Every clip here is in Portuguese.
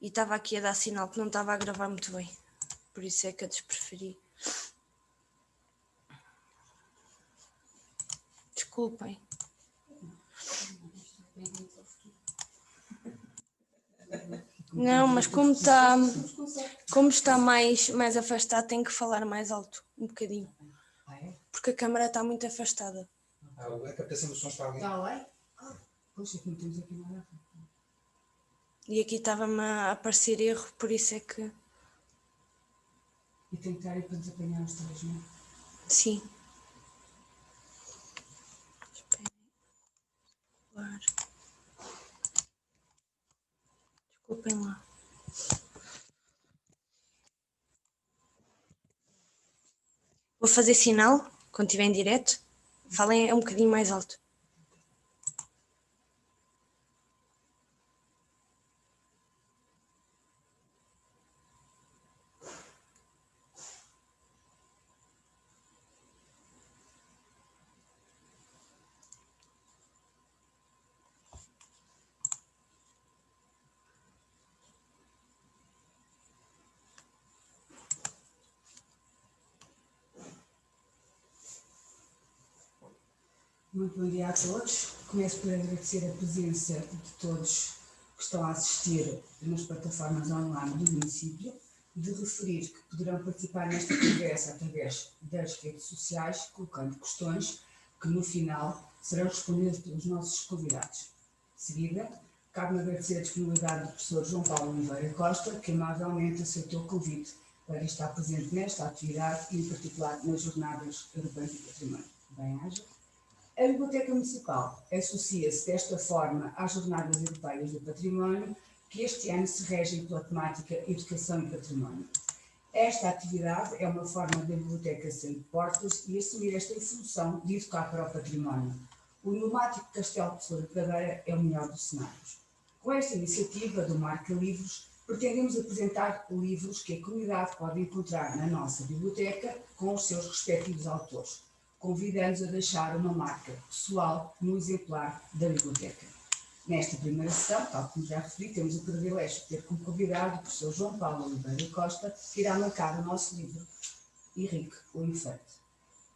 E estava aqui a dar sinal que não estava a gravar muito bem. Por isso é que eu despreferi. Desculpem. Não, mas como está mais afastado, tenho que falar mais alto, um bocadinho. Porque a câmara está muito afastada. A captação do som está ali. Está lá? Poxa, que não temos aqui nada. E aqui estava-me a aparecer erro, por isso é que... E tem que estar aí para nos apanhar os três, não é? Sim. Esperem. Claro. Desculpem lá. Vou fazer sinal, quando estiver em direto. Falem um bocadinho mais alto. Muito bom dia a todos. Começo por agradecer a presença de todos que estão a assistir nas plataformas online do município, de referir que poderão participar nesta conversa através das redes sociais, colocando questões que no final serão respondidas pelos nossos convidados. De seguida, cabe-me agradecer a disponibilidade do professor João Paulo Oliveira Costa, que amavelmente aceitou o convite para estar presente nesta atividade e, em particular, nas Jornadas Europeias do Património. Bem-aja. A Biblioteca Municipal associa-se desta forma às Jornadas Europeias do Património, que este ano se regem pela temática Educação e Património. Esta atividade é uma forma da Biblioteca Sem Portas e assumir esta função de educar para o património. O emblemático Castelo de Flor de Cadeira é o melhor dos cenários. Com esta iniciativa do Marca Livros, pretendemos apresentar livros que a comunidade pode encontrar na nossa biblioteca com os seus respectivos autores, convidando-os a deixar uma marca pessoal no exemplar da biblioteca. Nesta primeira sessão, tal como já referi, temos o privilégio de ter como convidado o professor João Paulo Oliveira Costa, que irá marcar o nosso livro Henrique o Infante.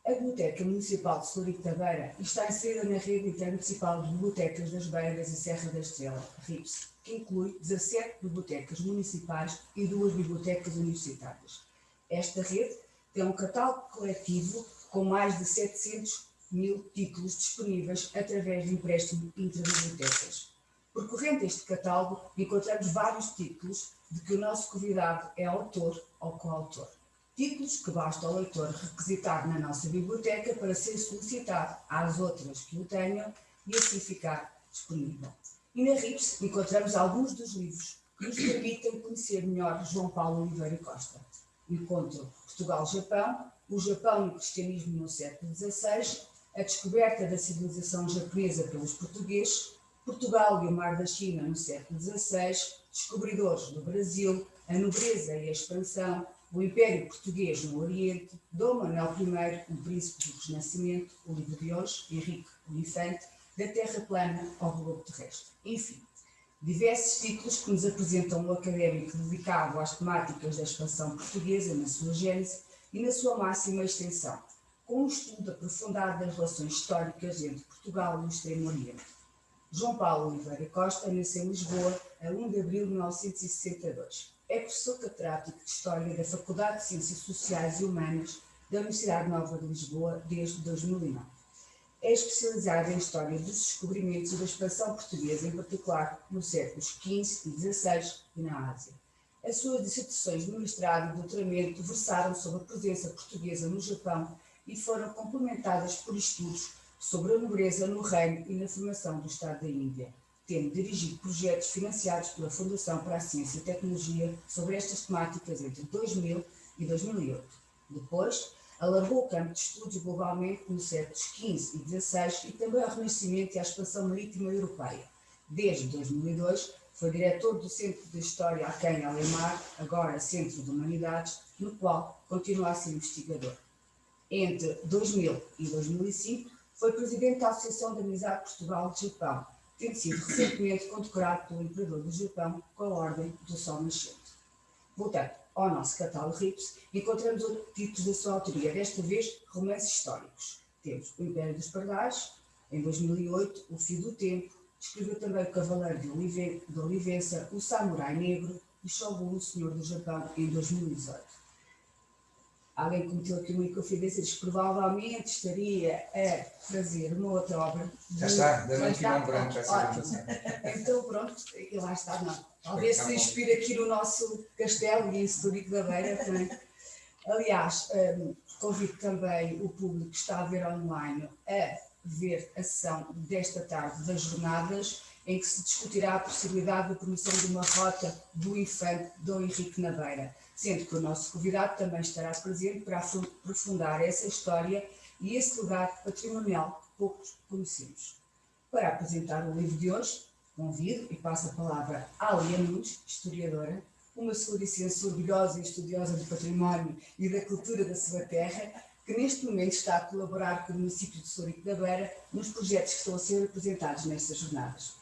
A Biblioteca Municipal de Florique da Beira está inserida na rede intermunicipal de bibliotecas das Beiras e Serra da Estrela, RIPS, que inclui 17 bibliotecas municipais e 2 bibliotecas universitárias. Esta rede tem um catálogo coletivo com mais de 700.000 títulos disponíveis através de empréstimo intrabibliotecas. Percorrendo este catálogo, encontramos vários títulos de que o nosso convidado é autor ou coautor. Títulos que basta ao leitor requisitar na nossa biblioteca para ser solicitado às outras que o tenham e assim ficar disponível. E na RIPS encontramos alguns dos livros que nos permitem conhecer melhor João Paulo Oliveira Costa. Encontro Portugal-Japão, o Japão e o cristianismo no século XVI, a descoberta da civilização japonesa pelos portugueses, Portugal e o Mar da China no século XVI, descobridores do Brasil, a nobreza e a expansão, o Império Português no Oriente, Dom Manuel I, um príncipe do Renascimento, o livro de hoje, Henrique o Infante, da Terra plana ao globo terrestre. Enfim, diversos títulos que nos apresentam um académico dedicado às temáticas da expansão portuguesa na sua gênese e na sua máxima extensão, com um estudo aprofundado das relações históricas entre Portugal e o Extremo Oriente. João Paulo Oliveira Costa nasceu em Lisboa a 1 de abril de 1962. É professor catedrático de História da Faculdade de Ciências Sociais e Humanas da Universidade Nova de Lisboa desde 2009. É especializado em História dos Descobrimentos e da Expansão Portuguesa, em particular nos séculos XV e XVI e na Ásia. As suas dissertações de mestrado e doutoramento versaram sobre a presença portuguesa no Japão e foram complementadas por estudos sobre a nobreza no reino e na formação do Estado da Índia, tendo dirigido projetos financiados pela Fundação para a Ciência e Tecnologia sobre estas temáticas entre 2000 e 2008. Depois, alargou o campo de estudos globalmente nos séculos XV e XVI e também ao Renascimento e à expansão marítima europeia. Desde 2002, foi diretor do Centro de História Aquém-Alemar, agora Centro de Humanidades, no qual continua a ser investigador. Entre 2000 e 2005, foi presidente da Associação de Amizade Portugal-Japão, tendo sido recentemente condecorado pelo Imperador do Japão com a Ordem do Sol Nascente. Voltando ao nosso catálogo Rips, encontramos outros títulos da sua autoria, desta vez romances históricos. Temos O Império dos Pardais, em 2008, O Fio do Tempo, escreveu também O Cavaleiro de Olivença, O Samurai Negro e Shogun, o Senhor do Japão, em 2018. Alguém cometeu aqui uma inconfidência, diz que provavelmente estaria a fazer uma outra obra. Já está, da Mãe Timão Branco, já sabemos assim. Então pronto, e lá está, não. Talvez se inspire aqui no nosso castelo e em Setúbal da Beira também. Aliás, convido também o público que está a ver online a ver a sessão desta tarde das jornadas, em que se discutirá a possibilidade da promoção de uma rota do infante Dom Henrique na Beira, sendo que o nosso convidado também estará presente para aprofundar essa história e esse lugar patrimonial que poucos conhecemos. Para apresentar o livro de hoje, convido e passo a palavra à Lia Nunes, historiadora, uma sul-license orgulhosa e estudiosa do património e da cultura da sua terra, que neste momento está a colaborar com o município de Sourico da Beira nos projetos que estão a ser apresentados nestas jornadas.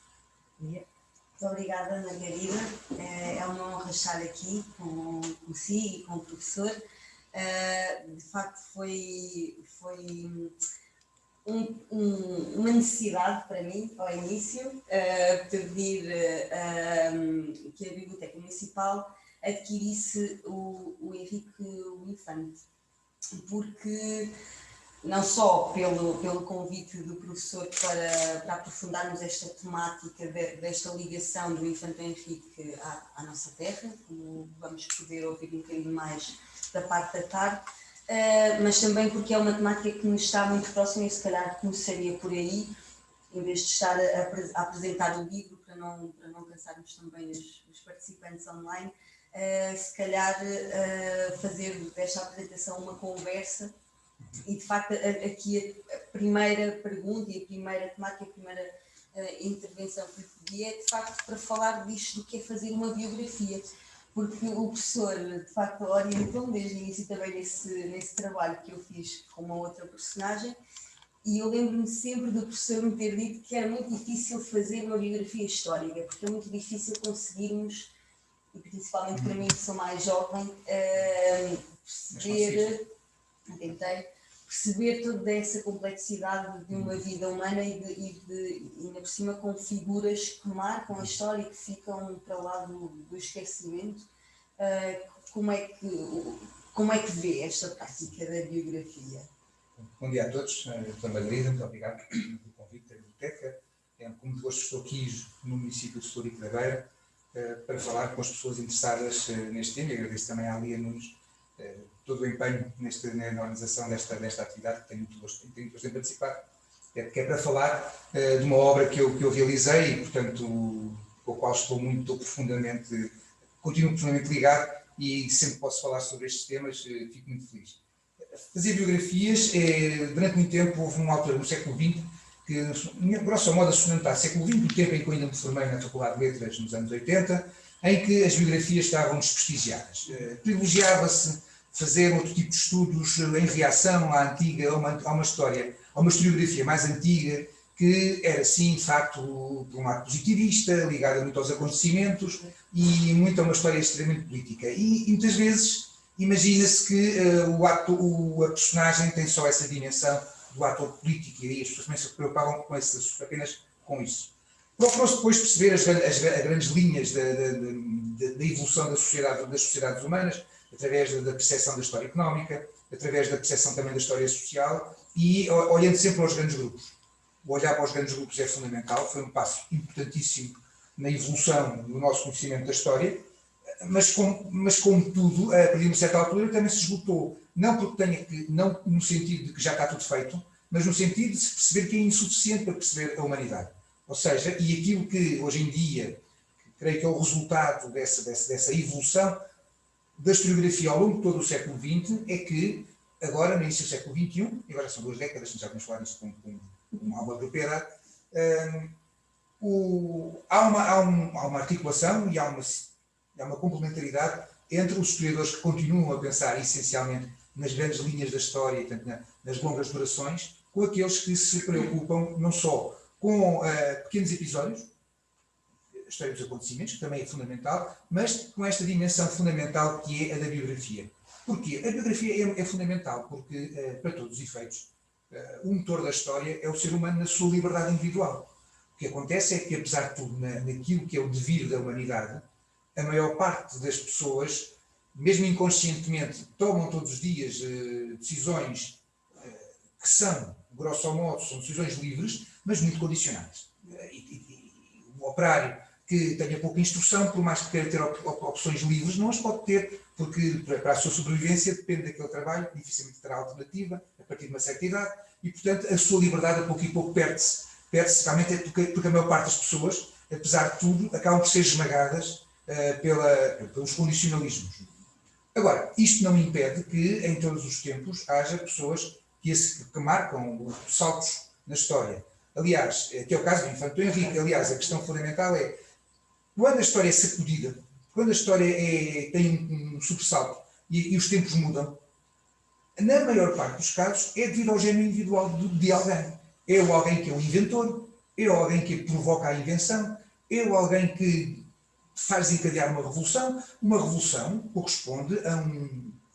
Lia. Muito obrigada, Margarida. É uma honra estar aqui com si e com o professor. De facto, foi uma necessidade para mim, ao início, pedir que a Biblioteca Municipal adquirisse o Henrique o Infante, porque não só pelo convite do professor para aprofundarmos esta temática desta ligação do Infante Henrique à nossa terra, como vamos poder ouvir um bocadinho mais da parte da tarde, mas também porque é uma temática que nos está muito próxima e se calhar começaria por aí, em vez de estar a apresentar o livro, para não cansarmos também os participantes online, se calhar fazer desta apresentação uma conversa. E de facto aqui a primeira pergunta e a primeira temática, a primeira intervenção que lhe pedi é de facto para falar disto do que é fazer uma biografia, porque o professor de facto orientou-me desde o início também nesse trabalho que eu fiz com uma outra personagem, e eu lembro-me sempre do professor me ter dito que era muito difícil fazer uma biografia histórica, porque é muito difícil conseguirmos, e principalmente para mim que sou mais jovem, perceber toda essa complexidade de uma vida humana e ainda por cima com figuras que marcam a história e que ficam para lá do esquecimento. Como é que vê esta prática da biografia? Bom dia a todos, estou Margarida, muito obrigado pelo convite da biblioteca. Como de gosto estou aqui no município de Sourico da Beira para falar com as pessoas interessadas neste tema, e agradeço também à Lia Nunes todo o empenho na organização desta atividade, que tenho muito gosto em participar, porque é para falar de uma obra que eu realizei e, portanto, com a qual continuo profundamente ligado, e sempre posso falar sobre estes temas, fico muito feliz. Fazer biografias, durante muito tempo houve uma altura no século XX, que, grosso modo, a sustentar século XX, o tempo em que eu ainda me formei na Faculdade de Letras, nos anos 80, em que as biografias estavam desprestigiadas. Privilegiava-se fazer outro tipo de estudos em reação à antiga, a uma historiografia mais antiga, que era, sim, de facto, por um lado positivista, ligada muito aos acontecimentos e muito a uma história extremamente política. E muitas vezes imagina-se que a personagem tem só essa dimensão do ator político, e aí as pessoas também se preocupavam apenas com isso. Procurou-se depois perceber as grandes linhas da evolução das sociedades humanas, através da percepção da história económica, através da percepção também da história social, e olhando sempre aos grandes grupos. O olhar para os grandes grupos é fundamental, foi um passo importantíssimo na evolução do nosso conhecimento da história, mas como tudo, a partir de uma certa altura também se esgotou, não no sentido de que já está tudo feito, mas no sentido de se perceber que é insuficiente para perceber a humanidade. Ou seja, e aquilo que hoje em dia, creio que é o resultado dessa evolução da historiografia ao longo de todo o século XX, é que agora, no início do século XXI, e agora são 2 décadas, já vamos falar disso com alguma propriedade, há uma articulação e há uma complementaridade entre os historiadores que continuam a pensar essencialmente nas grandes linhas da história, e, portanto, nas longas durações, com aqueles que se preocupam não só com pequenos episódios, a história dos acontecimentos, que também é fundamental, mas com esta dimensão fundamental que é a da biografia. Porquê? A biografia é fundamental porque, para todos os efeitos, o motor da história é o ser humano na sua liberdade individual. O que acontece é que, apesar de tudo, naquilo que é o devir da humanidade, a maior parte das pessoas, mesmo inconscientemente, tomam todos os dias decisões que são, grosso modo, são decisões livres, mas muito condicionadas. O operário que tenha pouca instrução, por mais que queira ter opções livres, não as pode ter, porque para a sua sobrevivência depende daquele trabalho, dificilmente terá alternativa, a partir de uma certa idade, e portanto a sua liberdade a pouco e pouco perde-se. Perde-se realmente porque a maior parte das pessoas, apesar de tudo, acabam por ser esmagadas pelos condicionalismos. Agora, isto não impede que em todos os tempos haja pessoas que marcam saltos na história. Aliás, que é o caso do Infante Henrique. Aliás, a questão fundamental é quando a história é sacudida, quando a história tem um sobressalto e os tempos mudam, na maior parte dos casos é devido ao género individual de alguém. É o alguém que é o inventor, é o alguém que provoca a invenção, é o alguém que faz desencadear uma revolução corresponde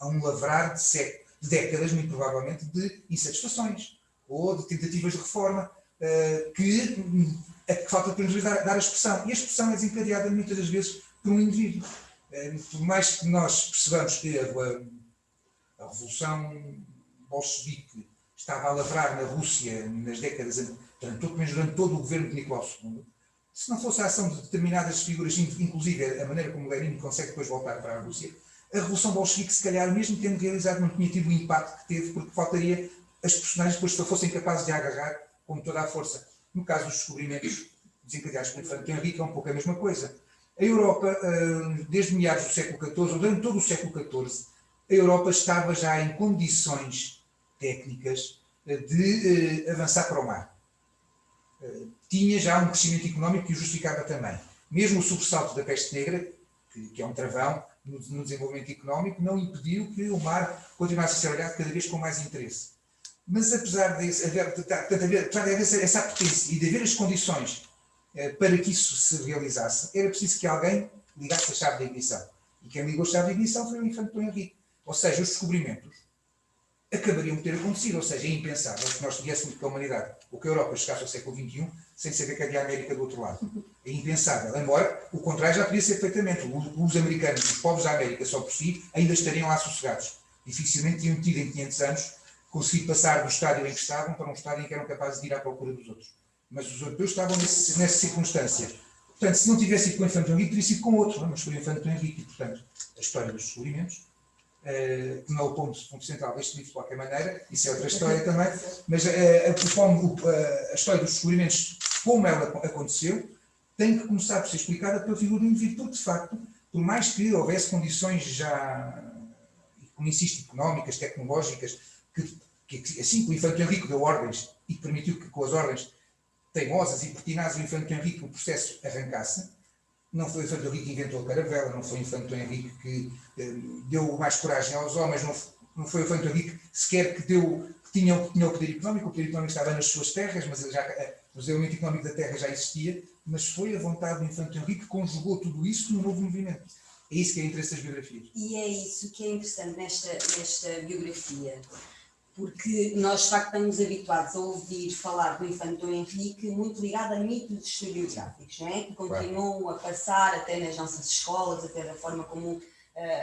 a um lavrar de décadas, muito provavelmente, de insatisfações ou de tentativas de reforma, que falta apenas dar a expressão. E a expressão é desencadeada muitas das vezes por um indivíduo. Por mais que nós percebamos que a Revolução Bolchevique estava a lavrar na Rússia nas décadas, durante todo o governo de Nicolau II, se não fosse a ação de determinadas figuras, inclusive a maneira como Lenin consegue depois voltar para a Rússia, a Revolução Bolchevique, se calhar, mesmo tendo realizado, não tinha tido o impacto que teve, porque faltaria as personagens depois se fossem capazes de agarrar com toda a força. No caso dos descobrimentos desencadeados pelo Infante Henrique, é um pouco a mesma coisa. A Europa, desde meados do século XIV, ou durante todo o século XIV, a Europa estava já em condições técnicas de avançar para o mar. Tinha já um crescimento económico que o justificava também. Mesmo o sobressalto da peste negra, que é um travão no desenvolvimento económico, não impediu que o mar continuasse a ser olhado cada vez com mais interesse. Mas apesar de haver essa apetência e de haver as condições para que isso se realizasse, era preciso que alguém ligasse a chave da ignição. E quem ligou a chave da ignição foi o Infante Dom Henrique. Ou seja, os descobrimentos acabariam de ter acontecido. Ou seja, é impensável que nós tivéssemos que a humanidade, ou que a Europa chegasse ao século XXI sem saber que havia a América do outro lado. É impensável. Embora o contrário já podia ser perfeitamente. Os americanos, os povos da América só por si, ainda estariam lá sossegados. Dificilmente tinham tido em 500 anos conseguido passar do estádio em que estavam para um estádio em que eram capazes de ir à procura dos outros. Mas os europeus estavam nessa circunstância. Portanto, se não tivesse ido com o Infante Henrique, teria sido com outro, mas foi o Infante Henrique. E, portanto, a história dos descobrimentos, que não é o ponto central deste livro de qualquer maneira, isso é outra história também, mas a história dos descobrimentos, como ela aconteceu, tem que começar por ser explicada pela figura do indivíduo, porque, de facto, por mais que houvesse condições já, como insisto, económicas, tecnológicas, que assim que o Infante Henrique deu ordens e permitiu que com as ordens teimosas e pertinazes o Infante Henrique o processo arrancasse, não foi o Infante Henrique que inventou a caravela, não foi o Infante Henrique que deu mais coragem aos homens, não foi o Infante Henrique sequer que tinha o poder económico estava nas suas terras, mas o desenvolvimento económico da terra já existia, mas foi a vontade do Infante Henrique que conjugou tudo isso num novo movimento. É isso que é o interesse das biografias. E é isso que é interessante nesta biografia, porque nós de facto estamos habituados a ouvir falar do Infante Dom Henrique muito ligado a mitos historiográficos, não é? Que continuam a passar até nas nossas escolas, até da forma como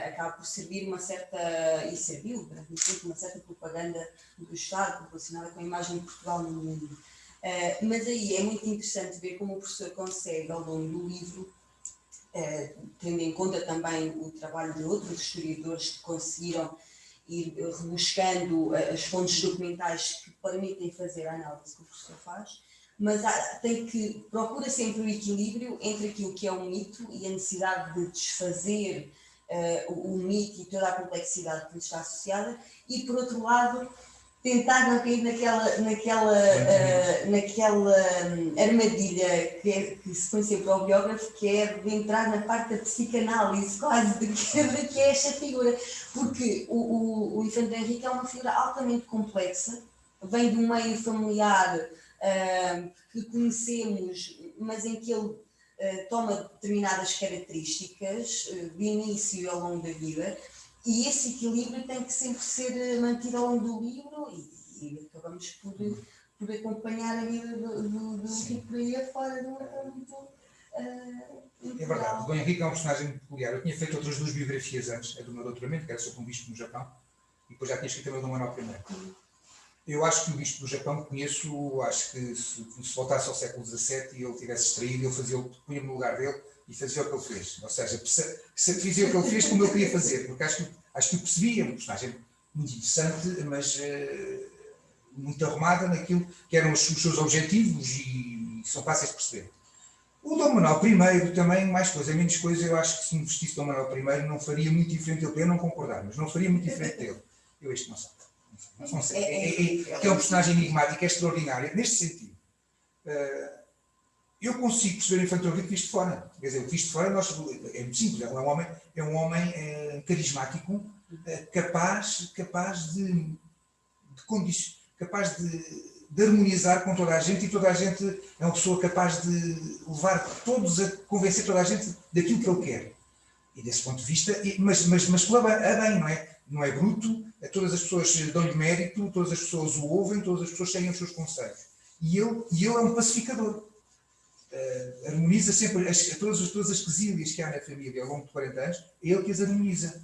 acaba por servir e serviu durante muito tempo uma certa propaganda do Estado relacionada com a imagem de Portugal no mundo. Mas aí é muito interessante ver como o professor consegue, ao longo do livro, tendo em conta também o trabalho de outros historiadores que conseguiram ir rebuscando as fontes documentais que permitem fazer a análise que o professor faz, mas procura sempre o equilíbrio entre aquilo que é um mito e a necessidade de desfazer o mito e toda a complexidade que lhe está associada, e por outro lado tentar não cair naquela armadilha que se põe sempre ao biógrafo, que é de entrar na parte da psicanálise quase de que é esta figura, porque o Infante Henrique é uma figura altamente complexa, vem de um meio familiar que conhecemos, mas em que ele toma determinadas características de início e ao longo da vida, e esse equilíbrio tem que sempre ser mantido ao longo do livro e acabamos por acompanhar a vida do Henrique por aí afora de uma forma muito É verdade, o Dom Henrique é um personagem muito peculiar. Eu tinha feito outras 2 biografias antes, a do meu doutoramento, que era sobre um bispo no Japão, e depois já tinha escrito também o Dom Manuel I. Eu acho que o bispo do Japão conheço, acho que se voltasse ao século XVII e ele tivesse distraído, punha-me no lugar dele e fazia o que ele fez. Ou seja, fazia o que ele fez como eu queria fazer, porque acho que o percebia, é um personagem muito interessante, mas muito arrumada naquilo que eram os seus objetivos e são fáceis de perceber. O Dom Manuel I também, mais coisa, menos coisa, eu acho que se me vestisse Dom Manuel I não faria muito diferente dele, eu não concordar, mas não faria muito diferente dele. Eu este não sei. Não sei. Que é um personagem enigmático, é extraordinário, neste sentido. Eu consigo perceber o Infante Henrique visto de fora. Quer dizer, o visto de fora é muito simples, é um homem carismático, capaz de harmonizar com toda a gente, e toda a gente é uma pessoa capaz de levar todos a convencer toda a gente daquilo que ele quer. E desse ponto de vista, mas pela bem, não é? Não é bruto, todas as pessoas dão-lhe mérito, todas as pessoas o ouvem, todas as pessoas seguem os seus conselhos. E ele é um pacificador. Harmoniza sempre todas as quesílias que há na família ao longo de 40 anos, é ele que as harmoniza.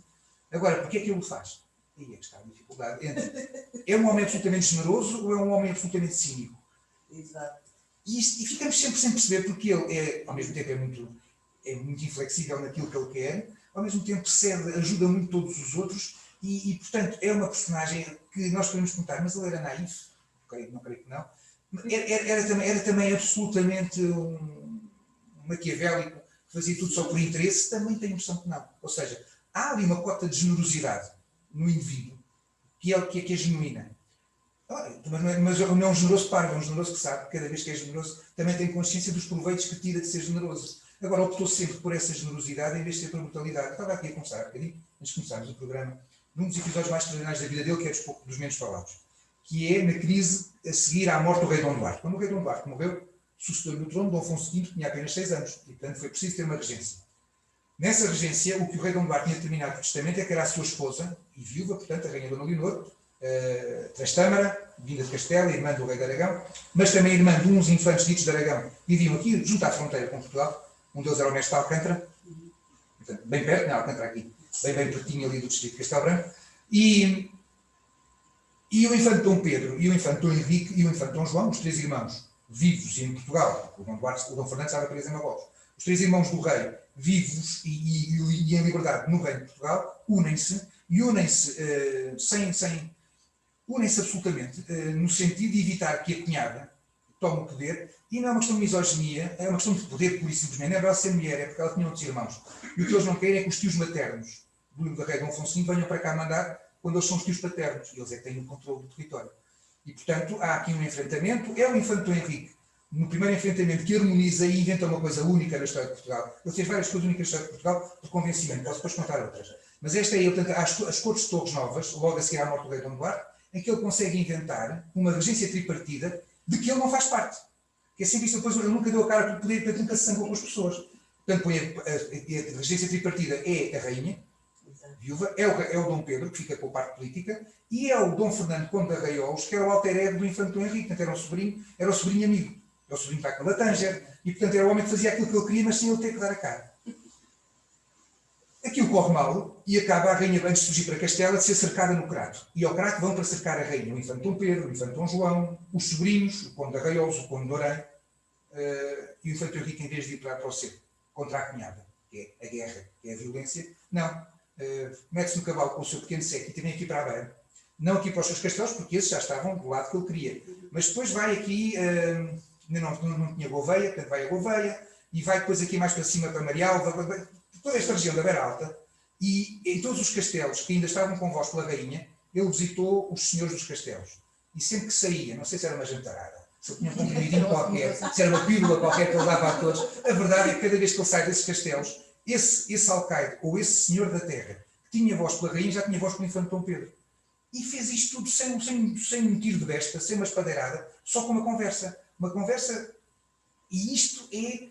Agora, porquê é que ele o faz? Aí é que está a dificuldade. É um homem absolutamente generoso ou é um homem absolutamente cínico? Exato. E ficamos sempre sem perceber, porque ele ao mesmo tempo é muito inflexível naquilo que ele quer, ao mesmo tempo ajuda muito todos os outros e portanto, é uma personagem que nós podemos perguntar, mas ele era naif? Não creio que não. Era também absolutamente um maquiavélico, que fazia tudo só por interesse? Também tenho a impressão que não. Ou seja, há ali uma cota de generosidade no indivíduo que é genuína. Mas não é um generoso parvo, é um generoso que sabe que cada vez que é generoso também tem consciência dos proveitos que tira de ser generoso. Agora optou sempre por essa generosidade em vez de ser por brutalidade. Estava aqui a começar, antes de começarmos o programa, num dos episódios mais extraordinários da vida dele, que é dos menos falados, que é na crise a seguir à morte do rei Dom Duarte. Quando o rei Dom Duarte morreu, sucedeu-lhe no trono Dom Afonso V, que tinha apenas 6 anos, e portanto foi preciso ter uma regência. Nessa regência, o que o rei Dom Duarte tinha determinado no testamento é que era a sua esposa, e viúva, portanto, a rainha Dona Leonor, Trastâmara, vinda de Castela, irmã do rei de Aragão, mas também irmã de uns infantes ditos de Aragão, viviam aqui, junto à fronteira com Portugal. Um deles era o mestre de Alcântara, portanto, bem perto, não, Alcântara aqui, bem pertinho ali do distrito de Castelo Branco, e o infante Dom Pedro, e o infante Dom Henrique, e o infante Dom João, os 3 irmãos vivos em Portugal, o Dom Fernando estava preso em Marrocos, os 3 irmãos do rei vivos e em liberdade no reino de Portugal, unem-se unem-se absolutamente no sentido de evitar que a cunhada tome o poder, e não é uma questão de misoginia, é uma questão de poder, pura e simplesmente. Não é para ela ser mulher, é porque ela tinha outros irmãos. E o que eles não querem é que os tios maternos do rei Dom Afonso V venham para cá mandar quando eles são os tios paternos, e eles é que têm o controle do território. E, portanto, há aqui um enfrentamento. É o infante Dom Henrique, no primeiro enfrentamento, que harmoniza e inventa uma coisa única na história de Portugal. Ele fez várias coisas únicas na história de Portugal por convencimento, posso depois contar outras. Mas esta é, portanto, as Cortes de Torres Novas, logo a seguir à morte do rei Dom Duarte, em que ele consegue inventar uma regência tripartida de que ele não faz parte. Que é sempre isso, depois ele nunca deu a cara pelo poder, portanto nunca se zangou com as pessoas. Portanto, a regência tripartida é a rainha, viúva, é o Dom Pedro, que fica com a parte política, e é o Dom Fernando Conde de Arraiolos, que era o alter ego do infante Dom Henrique, portanto era o sobrinho amigo, é o sobrinho para a Tanger, e portanto era o homem que fazia aquilo que ele queria, mas sem ele ter que dar a cara. Aquilo corre mal e acaba a rainha, antes de fugir para Castela, de ser cercada no Crato. E ao Crato vão para cercar a rainha o infante Dom Pedro, o infante Dom João, os sobrinhos, o conde de Arraiolos, o conde de Orém, e o infante Henrique, em vez de ir para o cerco contra a cunhada, que é a guerra, que é a violência, não. Mete-se no cavalo com o seu pequeno séquito e vem aqui para a beira. Não aqui para os seus castelos, porque esses já estavam do lado que ele queria. Mas depois vai aqui, não tinha Gouveia, portanto vai a Gouveia, e vai depois aqui mais para cima para Marialva, toda esta região da Beira Alta, e em todos os castelos que ainda estavam convostos pela rainha, ele visitou os senhores dos castelos. E sempre que saía, não sei se era uma jantarada, se ele tinha um comprimidinho qualquer, se era uma pílula qualquer que ele dava a todos, a verdade é que cada vez que ele sai desses castelos, esse alcaide, ou esse senhor da terra, que tinha voz pela rainha, já tinha voz pelo infante Dom Pedro. E fez isto tudo sem um tiro de besta, sem uma espadeirada, só com uma conversa. Uma conversa, e isto é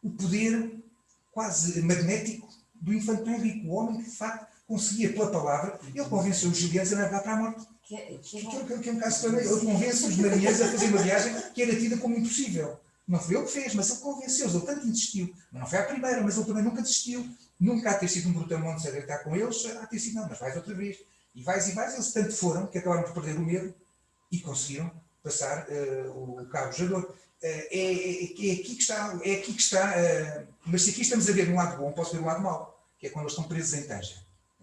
o poder quase magnético do infante Dom Henrique, o homem que de facto conseguia, pela palavra, ele convenceu os gilianos a navegar para a morte. Que é um caso também. Ele convence os marinheiros a fazer uma viagem que era tida como impossível. Não foi ele que fez, mas ele convenceu-os, ele tanto insistiu. Mas não foi a primeira, mas ele também nunca desistiu. Nunca há ter sido um brutamontes a gritar com eles, há ter sido não, mas vais outra vez. E vais, eles tanto foram que acabaram por perder o medo e conseguiram passar o Cabo Jador. É aqui que está, mas se aqui estamos a ver um lado bom, posso ver um lado mau, que é quando eles estão presos em Tanger.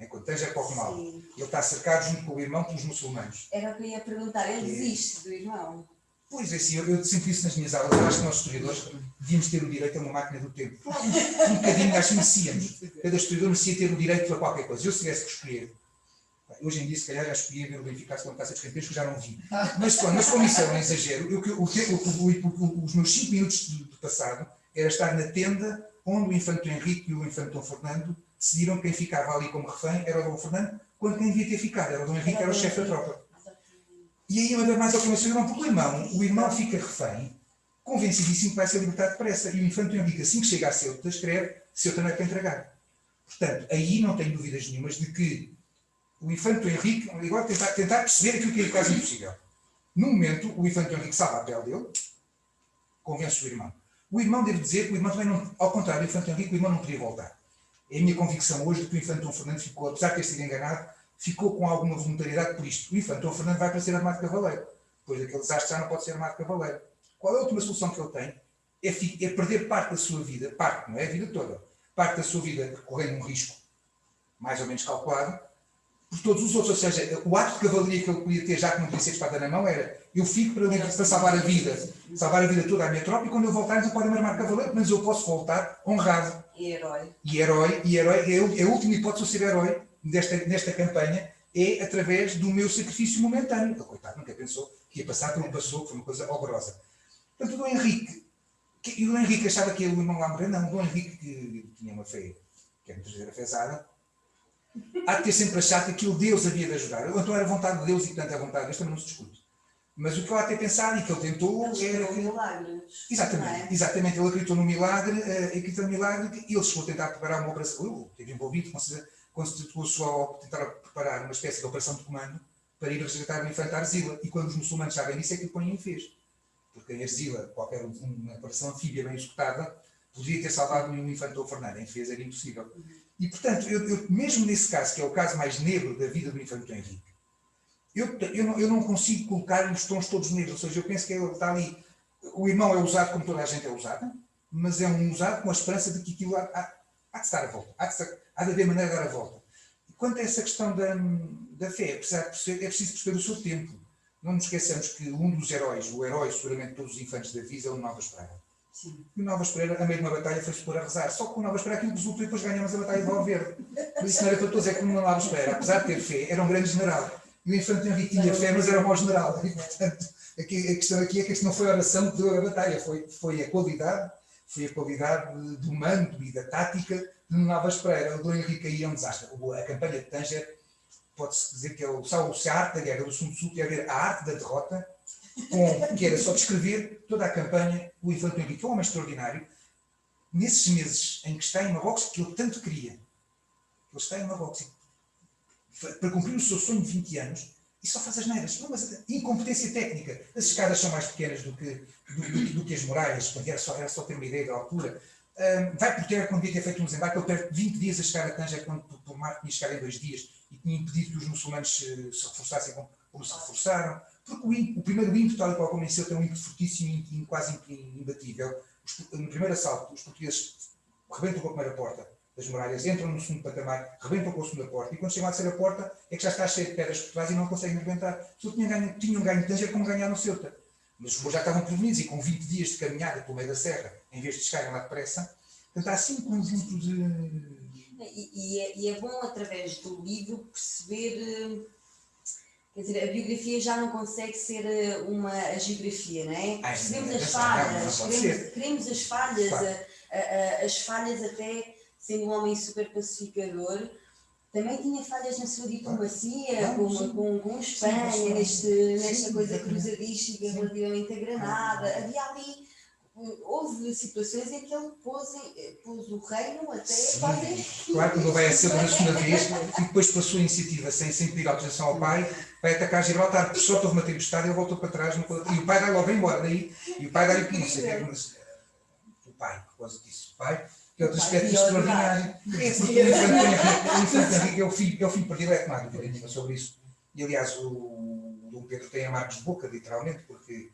Quando Tanger corre mal. Ele está cercado junto com o irmão pelos muçulmanos. Era o que eu ia perguntar, ele desiste do irmão? Pois é, assim, eu sempre disse nas minhas aulas, eu acho que nós historiadores devíamos ter o direito a uma máquina do tempo. Um bocadinho, acho que merecíamos. Cada historiador merecia ter o direito a qualquer coisa. Eu se tivesse que escolher, hoje em dia se calhar já escolhia ver o Benfica com a Taça dos Campeões, que eu já não vi. Mas como isso é um exagero, os meus 5 minutos de passado era estar na tenda onde o infante Dom Henrique e o infante Dom Fernando decidiram que quem ficava ali como refém era o Dom Fernando, quando quem devia ter ficado era o Dom Henrique, era o chefe da tropa. E aí uma vez mais ao que mencionou, porque o irmão fica refém, convencidíssimo que vai ser libertado depressa. E o infante Dom Henrique, assim que chega a Ceuta, escreve: Ceuta não é para entregar. Portanto, aí não tenho dúvidas nenhumas de que o infante Dom Henrique, igual tentar perceber aquilo que é quase impossível. No momento, o infante Dom Henrique salva a pele dele, convence o irmão. O irmão, devo dizer que o irmão também não, ao contrário do infante Dom Henrique, o irmão não queria voltar. É a minha convicção hoje de que o infante Dom Fernando ficou, apesar de ter sido enganado, ficou com alguma voluntariedade por isto. O infante Dom Fernando vai para ser armado de cavaleiro. Depois daquele desastre já não pode ser armado de cavaleiro. Qual é a última solução que ele tem? É perder parte da sua vida, parte, não é a vida toda, parte da sua vida correndo um risco mais ou menos calculado, por todos os outros. Ou seja, o ato de cavalaria que ele podia ter, já que não podia ser espada na mão, era: eu fico para salvar a vida toda à minha tropa, e quando eu voltar não podem me armar cavaleiro, mas eu posso voltar honrado. E herói. E herói, é a última hipótese de ser herói nesta campanha, é através do meu sacrifício momentâneo. Ele, coitado, nunca pensou que ia passar pelo que passou, que foi uma coisa horrorosa. Portanto, o Dom Henrique, e o Dom Henrique achava que ele não lá morrer, não. O Dom Henrique, que tinha uma fé, que é muitas vezes afesada, há de ter sempre achado que aquilo Deus havia de ajudar. Ou então era vontade de Deus, e portanto é vontade de Deus, também não se discute. Mas o que ele há de ter pensado e que ele tentou era... milagres. Exatamente, ele acreditou no milagre, ele chegou a tentar preparar uma operação, esteve envolvido, constituiu-se a tentar preparar uma espécie de operação de comando para ir resgatar o infante Arzila. E quando os muçulmanos sabem disso, é que o Coninho fez. Porque em Arzila, qualquer uma operação anfíbia bem executada, podia ter salvado o infante Dom Fernando. Em fez, era impossível. E, portanto, eu, mesmo nesse caso, que é o caso mais negro da vida do infante Dom Henrique, eu não consigo colocar os tons todos negros. Ou seja, eu penso que ele está ali. O irmão é usado como toda a gente é usada, mas é um usado com a esperança de que aquilo há de estar a volta. Há de haver maneira de dar a volta. E quanto a essa questão da fé, é preciso perceber o seu tempo. Não nos esqueçamos que um dos heróis, o herói seguramente de todos os infantes da Visa, é o Nova Esperança. Sim. E o Nova Esperança, a meio de uma batalha, foi-se pôr a rezar. Só que o Nova Esperança, aquilo que resultou, e depois ganhamos a batalha de Valverde. Por isso não era para todos, é como o Nova Esperança, apesar de ter fé, era um grande general. E o infante Henrique tinha fé, mas era um mau general. E, portanto, a questão aqui é que isto não foi a oração que deu a batalha, foi a qualidade do mando e da tática de Nova Esperança. O Dom Henrique aí é um desastre. A campanha de Tanger, pode-se dizer que é a arte da guerra do Sun Tzu, que é a arte da derrota, que era só descrever toda a campanha. O infante Henrique, que é um homem extraordinário, nesses meses em que está em Marrocos, que ele tanto queria, ele está em Marrocos para cumprir o seu sonho de 20 anos, e só faz as neiras. Não, mas incompetência técnica. As escadas são mais pequenas do que as muralhas, porque era só ter uma ideia da altura. Vai por terra quando devia ter feito um desembarque. Ele perde 20 dias a chegar a Tanger, quando por mar tinha chegado em 2 dias, e tinha impedido que os muçulmanos se reforçassem como se reforçaram. Porque o primeiro ímpeto, tal e qual como em Ceuta, é um ímpeto fortíssimo e quase imbatível. No primeiro assalto, os portugueses rebentam com a primeira porta das muralhas, entram no segundo patamar, rebentam com a segunda porta, e quando chegam à terceira porta é que já está cheio de pedras por trás e não conseguem rebentar. Só tinham ganho de Tanger como ganharam Ceuta. Mas os bois já estavam prevenidos, e com 20 dias de caminhada pelo meio da serra, em vez de chegarem lá depressa, portanto há assim um conjunto de... E é bom, através do livro, perceber... Quer dizer, a biografia já não consegue ser uma geografia, não é? Percebemos as falhas, queremos as falhas, as falhas até, sendo um homem super pacificador, também tinha falhas na sua diplomacia, com Espanha, nesta coisa cruzadística relativamente a Granada. Havia ali, houve situações em que ele pôs o reino até fazer. Claro, quando vai a ser pela segunda vez, e depois pela sua iniciativa, sem pedir autorização ao pai, vai atacar Gibraltar, por sorte houve uma tempestade, ele voltou para trás, e o pai vai logo embora daí, e o pai dá-lhe o não sei o que, o pai, por causa disso, o pai, que é outro aspecto extraordinário. É porque o Infante Henrique é o filho predileto, não há dúvida nenhuma sobre isso. E aliás, o Dom Pedro tem amargos de boca, literalmente, porque.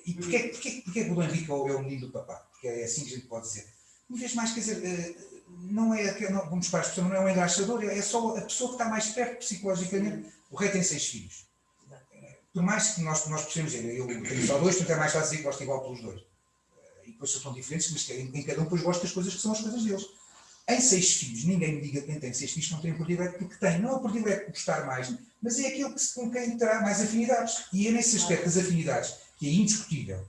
E porquê que o Dom Henrique é o menino do papá? Porque é assim que a gente pode dizer. Uma vez mais, quer dizer, não é, vamos para a expressão, não é um engraxador, é só a pessoa que está mais perto psicologicamente. O rei tem 6 filhos. Por mais que nós possamos dizer, eu tenho só 2, portanto é mais fácil dizer que gosto igual pelos 2. E depois são tão diferentes, mas em cada um depois gosta das coisas que são as coisas deles. Em 6 filhos, ninguém me diga quem tem 6 filhos que não tem o predileto, porque tem. Não é o predileto de gostar mais, mas é aquele com quem terá mais afinidades. E é nesse aspecto das afinidades que é indiscutível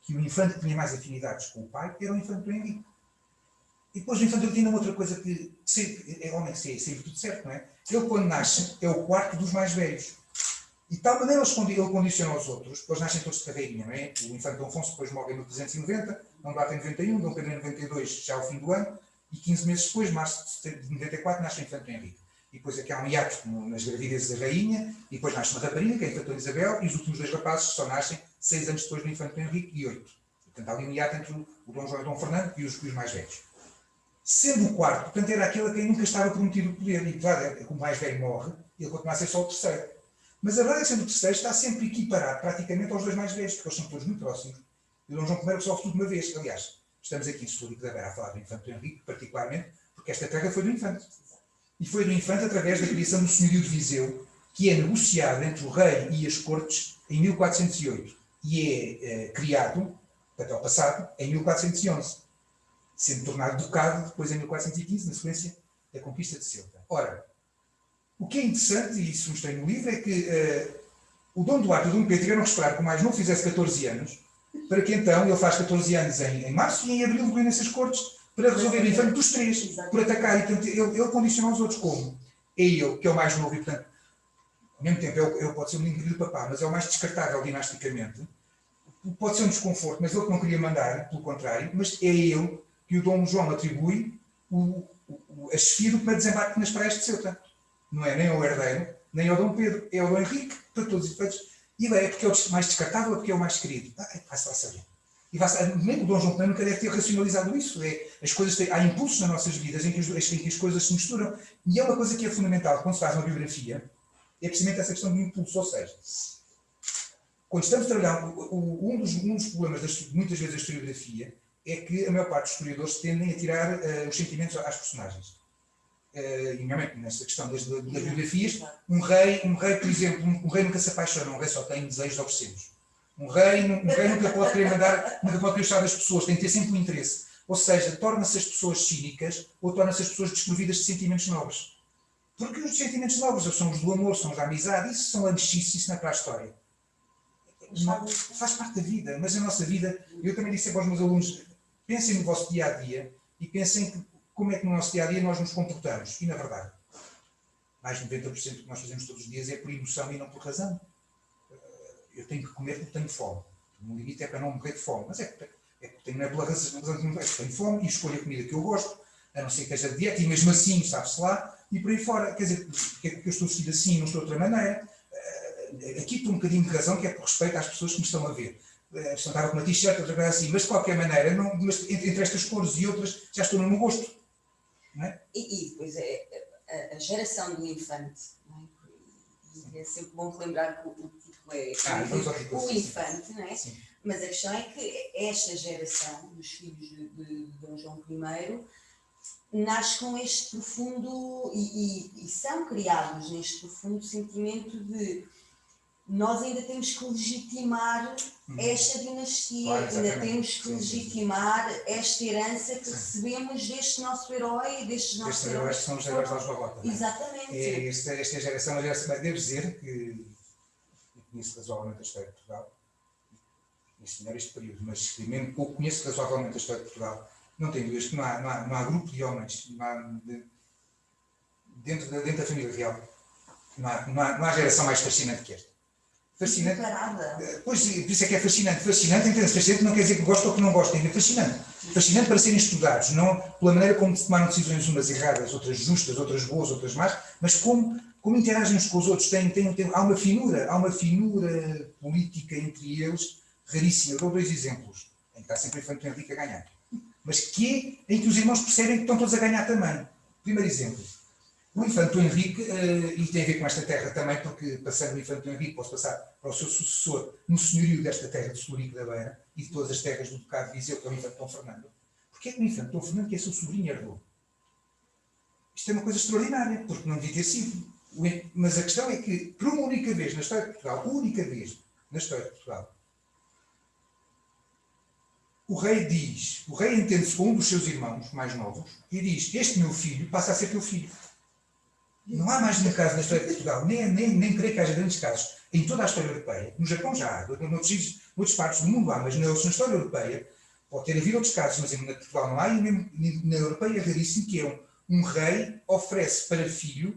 que o infante que tinha mais afinidades com o pai era o infante do Henrique. E depois o infante tinha uma outra coisa que sempre, é homem, sempre tudo certo, não é? Ele, quando nasce, é o quarto dos mais velhos. E de tal maneira ele condiciona os outros, depois nascem todos de carreirinha, não é? O infante Dom Afonso depois morre em 1390, Dom Duarte em 91, Dom Pedro em 92, já ao fim do ano, e 15 meses depois, março de 94, nasce o infante Henrique. E depois aqui há um hiato nas gravidezes da rainha, e depois nasce uma rapariga, que é a infanta Isabel, e os últimos 2 rapazes só nascem 6 anos depois do infante Henrique e 8. Portanto, há ali um hiato entre o Dom João e o Dom Fernando e os mais velhos. Sendo o quarto, portanto, era aquele a quem nunca estava prometido o poder, e claro, como o mais velho morre, ele continua a ser só o terceiro. Mas a verdade é que, sendo o terceiro, está sempre equiparado praticamente aos 2 mais velhos, porque eles são todos muito próximos. E o Dom João I resolve tudo de uma vez. Aliás, estamos aqui em Solúrico da Beira a falar do infante Henrique, particularmente, porque esta terra foi do infante. E foi do infante através da criação do senhorio de Viseu, que é negociado entre o rei e as cortes em 1408. E é criado, até ao passado, em 1411. Sendo tornado ducado depois em 1415, na sequência da conquista de Ceuta. Ora, o que é interessante, e isso mostrei no livro, é que o Dom Duarte e o Dom Pedro tiveram que esperar que o mais novo fizesse 14 anos, para que então ele faz 14 anos em março e em abril veio nessas cortes para resolver o infante dos 3, por atacar. E, portanto, ele condiciona os outros como? É ele, que é o mais novo, e portanto, ao mesmo tempo, ele pode ser um menino do papá, mas é o mais descartável dinasticamente. Pode ser um desconforto, mas ele que não queria mandar, pelo contrário, mas é ele que o Dom João atribui a chefia para desembarque nas praias de Ceuta. Não é nem ao herdeiro, nem ao Dom Pedro, é ao Dom Henrique, para todos os efeitos. E é porque é o mais descartável ou porque é o mais querido? Vai-se lá saber. E mesmo o Dom João I nunca deve ter racionalizado isso. As coisas há impulsos nas nossas vidas em que as coisas se misturam. E é uma coisa que é fundamental quando se faz uma biografia, é precisamente essa questão do impulso. Ou seja, quando estamos a trabalhar, um dos problemas muitas vezes da historiografia é que a maior parte dos historiadores tendem a tirar os sentimentos às personagens. E normalmente nesta questão das biografias, um rei, por exemplo, um rei nunca se apaixona, um rei só tem desejos obscenos. Um rei nunca pode querer nunca pode querer gostar das pessoas, tem que ter sempre um interesse. Ou seja, torna-se as pessoas cínicas ou torna-se as pessoas desprovidas de sentimentos nobres. Porque os sentimentos nobres são os do amor, são os da amizade, isso são ambichices, isso não é para a história. Faz parte da vida, mas a nossa vida, eu também disse para os meus alunos, pensem no vosso dia-a-dia e pensem como é que no nosso dia-a-dia nós nos comportamos. E na verdade, mais de 90% do que nós fazemos todos os dias é por emoção e não por razão. Eu tenho que comer porque tenho fome. O limite é para não morrer de fome, mas não é pela razão que tenho fome e escolho a comida que eu gosto, a não ser que seja de dieta, e mesmo assim, sabe-se lá, e por aí fora. Quer dizer, porque é que eu estou vestido assim e não estou de outra maneira? Aqui estou um bocadinho de razão, que é por respeito às pessoas que me estão a ver. Estava com uma t-shirt, outra coisa assim, mas de qualquer maneira, mas entre estas cores e outras, já estou no meu gosto. Não é? E depois a geração do infante, não é? É sempre bom relembrar que o título é o infante, não é? Sim. Mas a questão é que esta geração dos filhos de Dom João I nasce com este profundo e são criados neste profundo sentimento de nós ainda temos que legitimar esta dinastia, claro, ainda temos que legitimar esta herança que recebemos deste nosso herói, destes nossos heróis. Que são os heróis da Aljubarrota. Exatamente. Esta geração, devo dizer que eu conheço razoavelmente a história de Portugal, conheço melhor este período, mas mesmo pouco conheço razoavelmente a história de Portugal. Não tenho dúvidas que não há grupo de homens, dentro da família real. Não há geração mais fascinante que esta. Fascinante. Pois, por isso é que é fascinante. Fascinante, entende-se? Fascinante não quer dizer que gosta ou que não gosta, é fascinante. Fascinante para serem estudados, não pela maneira como se tomaram decisões, umas erradas, outras justas, outras boas, outras más, mas como interagem uns com os outros. Há uma finura política entre eles raríssima. Eu dou 2 exemplos, em que está sempre o Infante Henrique a ganhar, mas em que os irmãos percebem que estão todos a ganhar também. Primeiro exemplo. O Infante Henrique, e tem a ver com esta terra também, porque passando o Infante Henrique posso passar para o seu sucessor no senhorio desta terra de Celurico da Beira e de todas as terras do Ducado de Viseu, que é o Infante Dom Fernando. Porquê é que o Infante Dom Fernando, que é seu sobrinho, herdou? Isto é uma coisa extraordinária, porque não devia ter sido. Mas a questão é que, por uma única vez na história de Portugal, o rei entende-se com um dos seus irmãos mais novos e diz: este meu filho passa a ser teu filho. Não há mais nenhum caso na história de Portugal, nem creio que haja grandes casos em toda a história europeia. No Japão já há, noutras partes do mundo há, mas na história europeia pode ter havido outros casos, mas na Portugal não há, e mesmo na europeia é raríssimo que um rei oferece para filho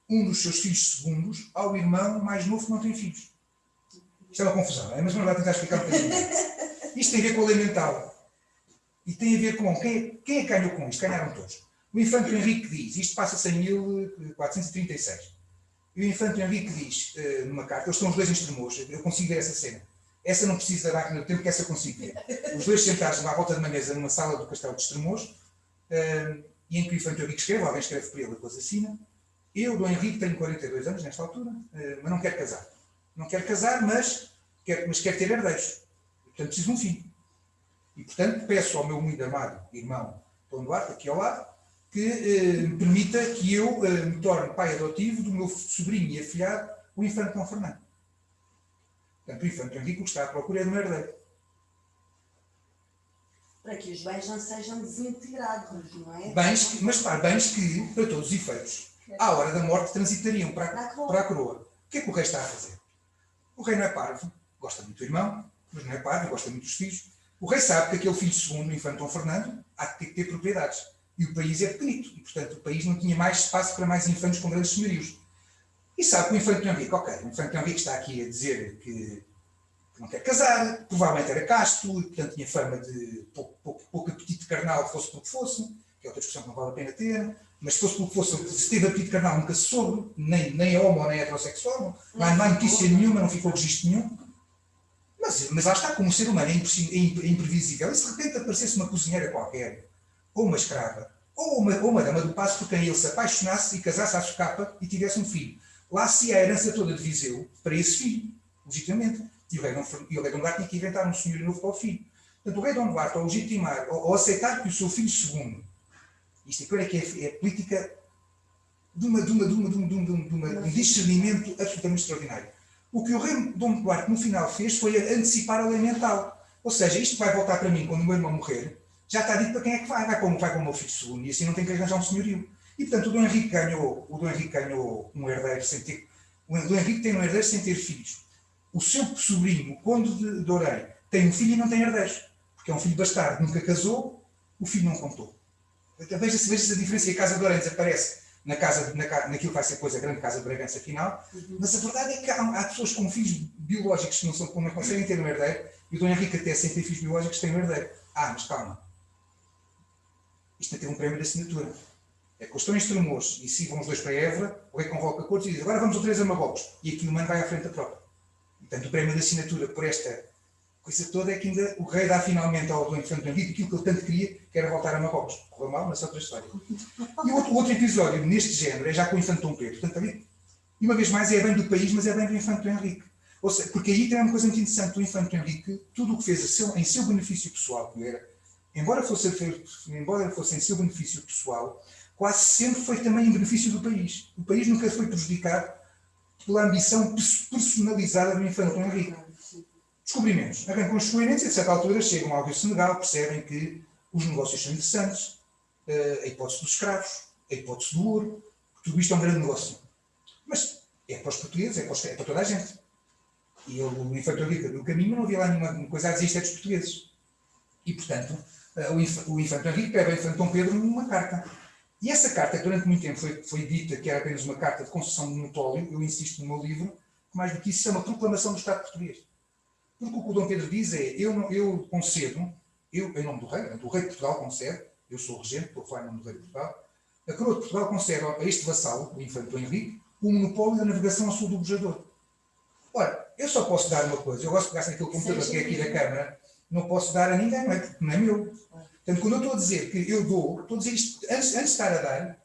um dos seus filhos segundos ao irmão mais novo que não tem filhos. Isto é uma confusão, mas vamos lá tentar explicar um bocadinho. Isto tem a ver com a lei mental. E tem a ver com quem é que ganhou com isto? Ganharam todos. O Infante Henrique diz, isto passa-se em 1436, e o Infante Henrique diz, numa carta, eles estão os dois em Estremoz, eu consigo ver essa cena. Essa não precisa da máquina do tempo, que essa eu consigo ver. Os dois sentados à volta de uma mesa numa sala do Castelo de Estremoz, e em que o Infante Henrique escreve, alguém escreve por ele, depois assina. Eu, Dom Henrique, tenho 42 anos nesta altura, mas não quero casar. Não quero casar, mas quero ter herdeiros. Portanto, preciso de um filho. E, portanto, peço ao meu muito amado irmão Dom Duarte, aqui ao lado, que me permita que eu me torne pai adotivo do meu sobrinho e afilhado, o Infante Dom Fernando. Portanto, o Infante Henrique, o que está à procura é de um herdeiro. Para que os bens não sejam desintegrados, não é? Bens que, para todos os efeitos, à hora da morte, transitariam para a coroa. O que é que o rei está a fazer? O rei não é parvo, gosta muito do irmão, mas não é parvo, gosta muito dos filhos. O rei sabe que aquele filho segundo, o Infante Dom Fernando, há de ter que ter propriedades. E o país é pequenito, e portanto o país não tinha mais espaço para mais infantes com grandes senhorios. E sabe que o Infante Henrique, o Infante Henrique está aqui a dizer que não quer casar, provavelmente era casto, e portanto tinha fama de pouco apetite carnal, fosse porque fosse, que é outra discussão que não vale a pena ter, mas se fosse porque fosse, se teve apetite carnal nunca se soube, nem homo nem heterossexual, não há notícia nenhuma, não ficou registro nenhum. Mas lá está, como o ser humano é imprevisível, e se de repente aparecesse uma cozinheira qualquer, ou uma escrava, ou uma dama do passo por quem ele se apaixonasse e casasse à socapa e tivesse um filho. Lá se ia a herança toda de Viseu para esse filho, legitimamente. E o rei Dom Duarte tinha que inventar um senhor novo para o filho. Portanto, o rei Dom Duarte, ao legitimar, ou aceitar que o seu filho segundo, isto é que é a política de um discernimento absolutamente extraordinário. O que o rei Dom Duarte no final fez foi antecipar a lei mental. Ou seja, isto vai voltar para mim quando o meu irmão morrer, já está dito para quem é que vai para o meu filho segundo, e assim não tem que arranjar um senhorio. E portanto o Dom Henrique ganhou um herdeiro sem ter. O Dom Henrique tem um herdeiro sem ter filhos. O seu sobrinho, o Conde de Orem, tem um filho e não tem herdeiros, porque é um filho bastardo, nunca casou, o filho não contou. Veja-se a diferença, e a Casa de Orem desaparece naquilo que vai ser depois a grande Casa de Bragança final, mas a verdade é que há pessoas com filhos biológicos que não conseguem ter um herdeiro, e o Dom Henrique até sem ter filhos biológicos tem um herdeiro. Mas calma. Isto tem um prémio de assinatura. É que eles estão em Estremoz e se vão os dois para Évora, o rei convoca a corte e diz: agora vamos outra vez a Marrocos. E aqui o mano vai à frente da tropa. Portanto, o prémio de assinatura por esta coisa toda é que ainda o rei dá finalmente ao Dom Infante Henrique aquilo que ele tanto queria, que era voltar a Marrocos. Correu mal, mas é outra história. E o outro episódio neste género é já com o Infante Dom Pedro. Portanto, ali, e uma vez mais, é bem do país, mas é bem do Infante Henrique. Ou seja, porque aí tem uma coisa muito interessante. O Infante Henrique, tudo o que fez em seu benefício pessoal, que era, embora fosse em seu benefício pessoal, quase sempre foi também em benefício do país. O país nunca foi prejudicado pela ambição personalizada do Infante Henrique. Descobrimentos. Arrancam os descobrimentos e, a certa altura, chegam ao Rio Senegal, percebem que os negócios são interessantes, a hipótese dos escravos, a hipótese do ouro, tudo isto é um grande negócio. Mas é para os portugueses, é para toda a gente. E o Infante Henrique abriu o caminho, não havia lá nenhuma coisa a dizer, isto é dos portugueses. E, portanto, o Infante Henrique pede ao Infante Dom Pedro uma carta. E essa carta, que durante muito tempo foi dita que era apenas uma carta de concessão de monopólio, eu insisto no meu livro, que mais do que isso é uma proclamação do Estado português. Porque o que o Dom Pedro diz é, eu concedo, em nome do rei de Portugal concede, eu sou o regente, estou a falar em nome do rei de Portugal, a coroa de Portugal concede a este vassalo, o infante Dom Henrique, o monopólio da navegação a sul do Bojador. Ora, eu só posso dar uma coisa, eu gosto de pegar naquele computador que é aqui da Câmara, não posso dar a ninguém, não é? Porque não é meu. Portanto, quando eu estou a dizer que eu dou, estou a dizer isto antes de estar a dar,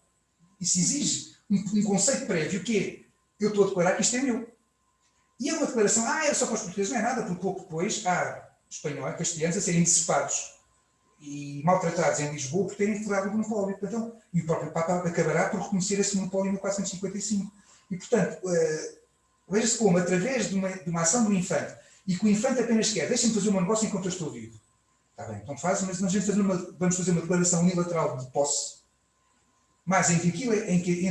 isso exige um conceito prévio que é, eu estou a declarar que isto é meu. E é uma declaração, era só para os portugueses, não é nada, porque pouco depois há espanhóis, castelhanos a serem decepados e maltratados em Lisboa por terem declarado o monopólio. Portanto, e o próprio Papa acabará por reconhecer esse monopólio em 1455. E, portanto, veja-se como, através de uma ação do infante, e que o infante apenas quer, deixem-me fazer um negócio enquanto eu estou vivo. Está bem, então faz, mas nós vamos fazer uma declaração unilateral de posse, mas em que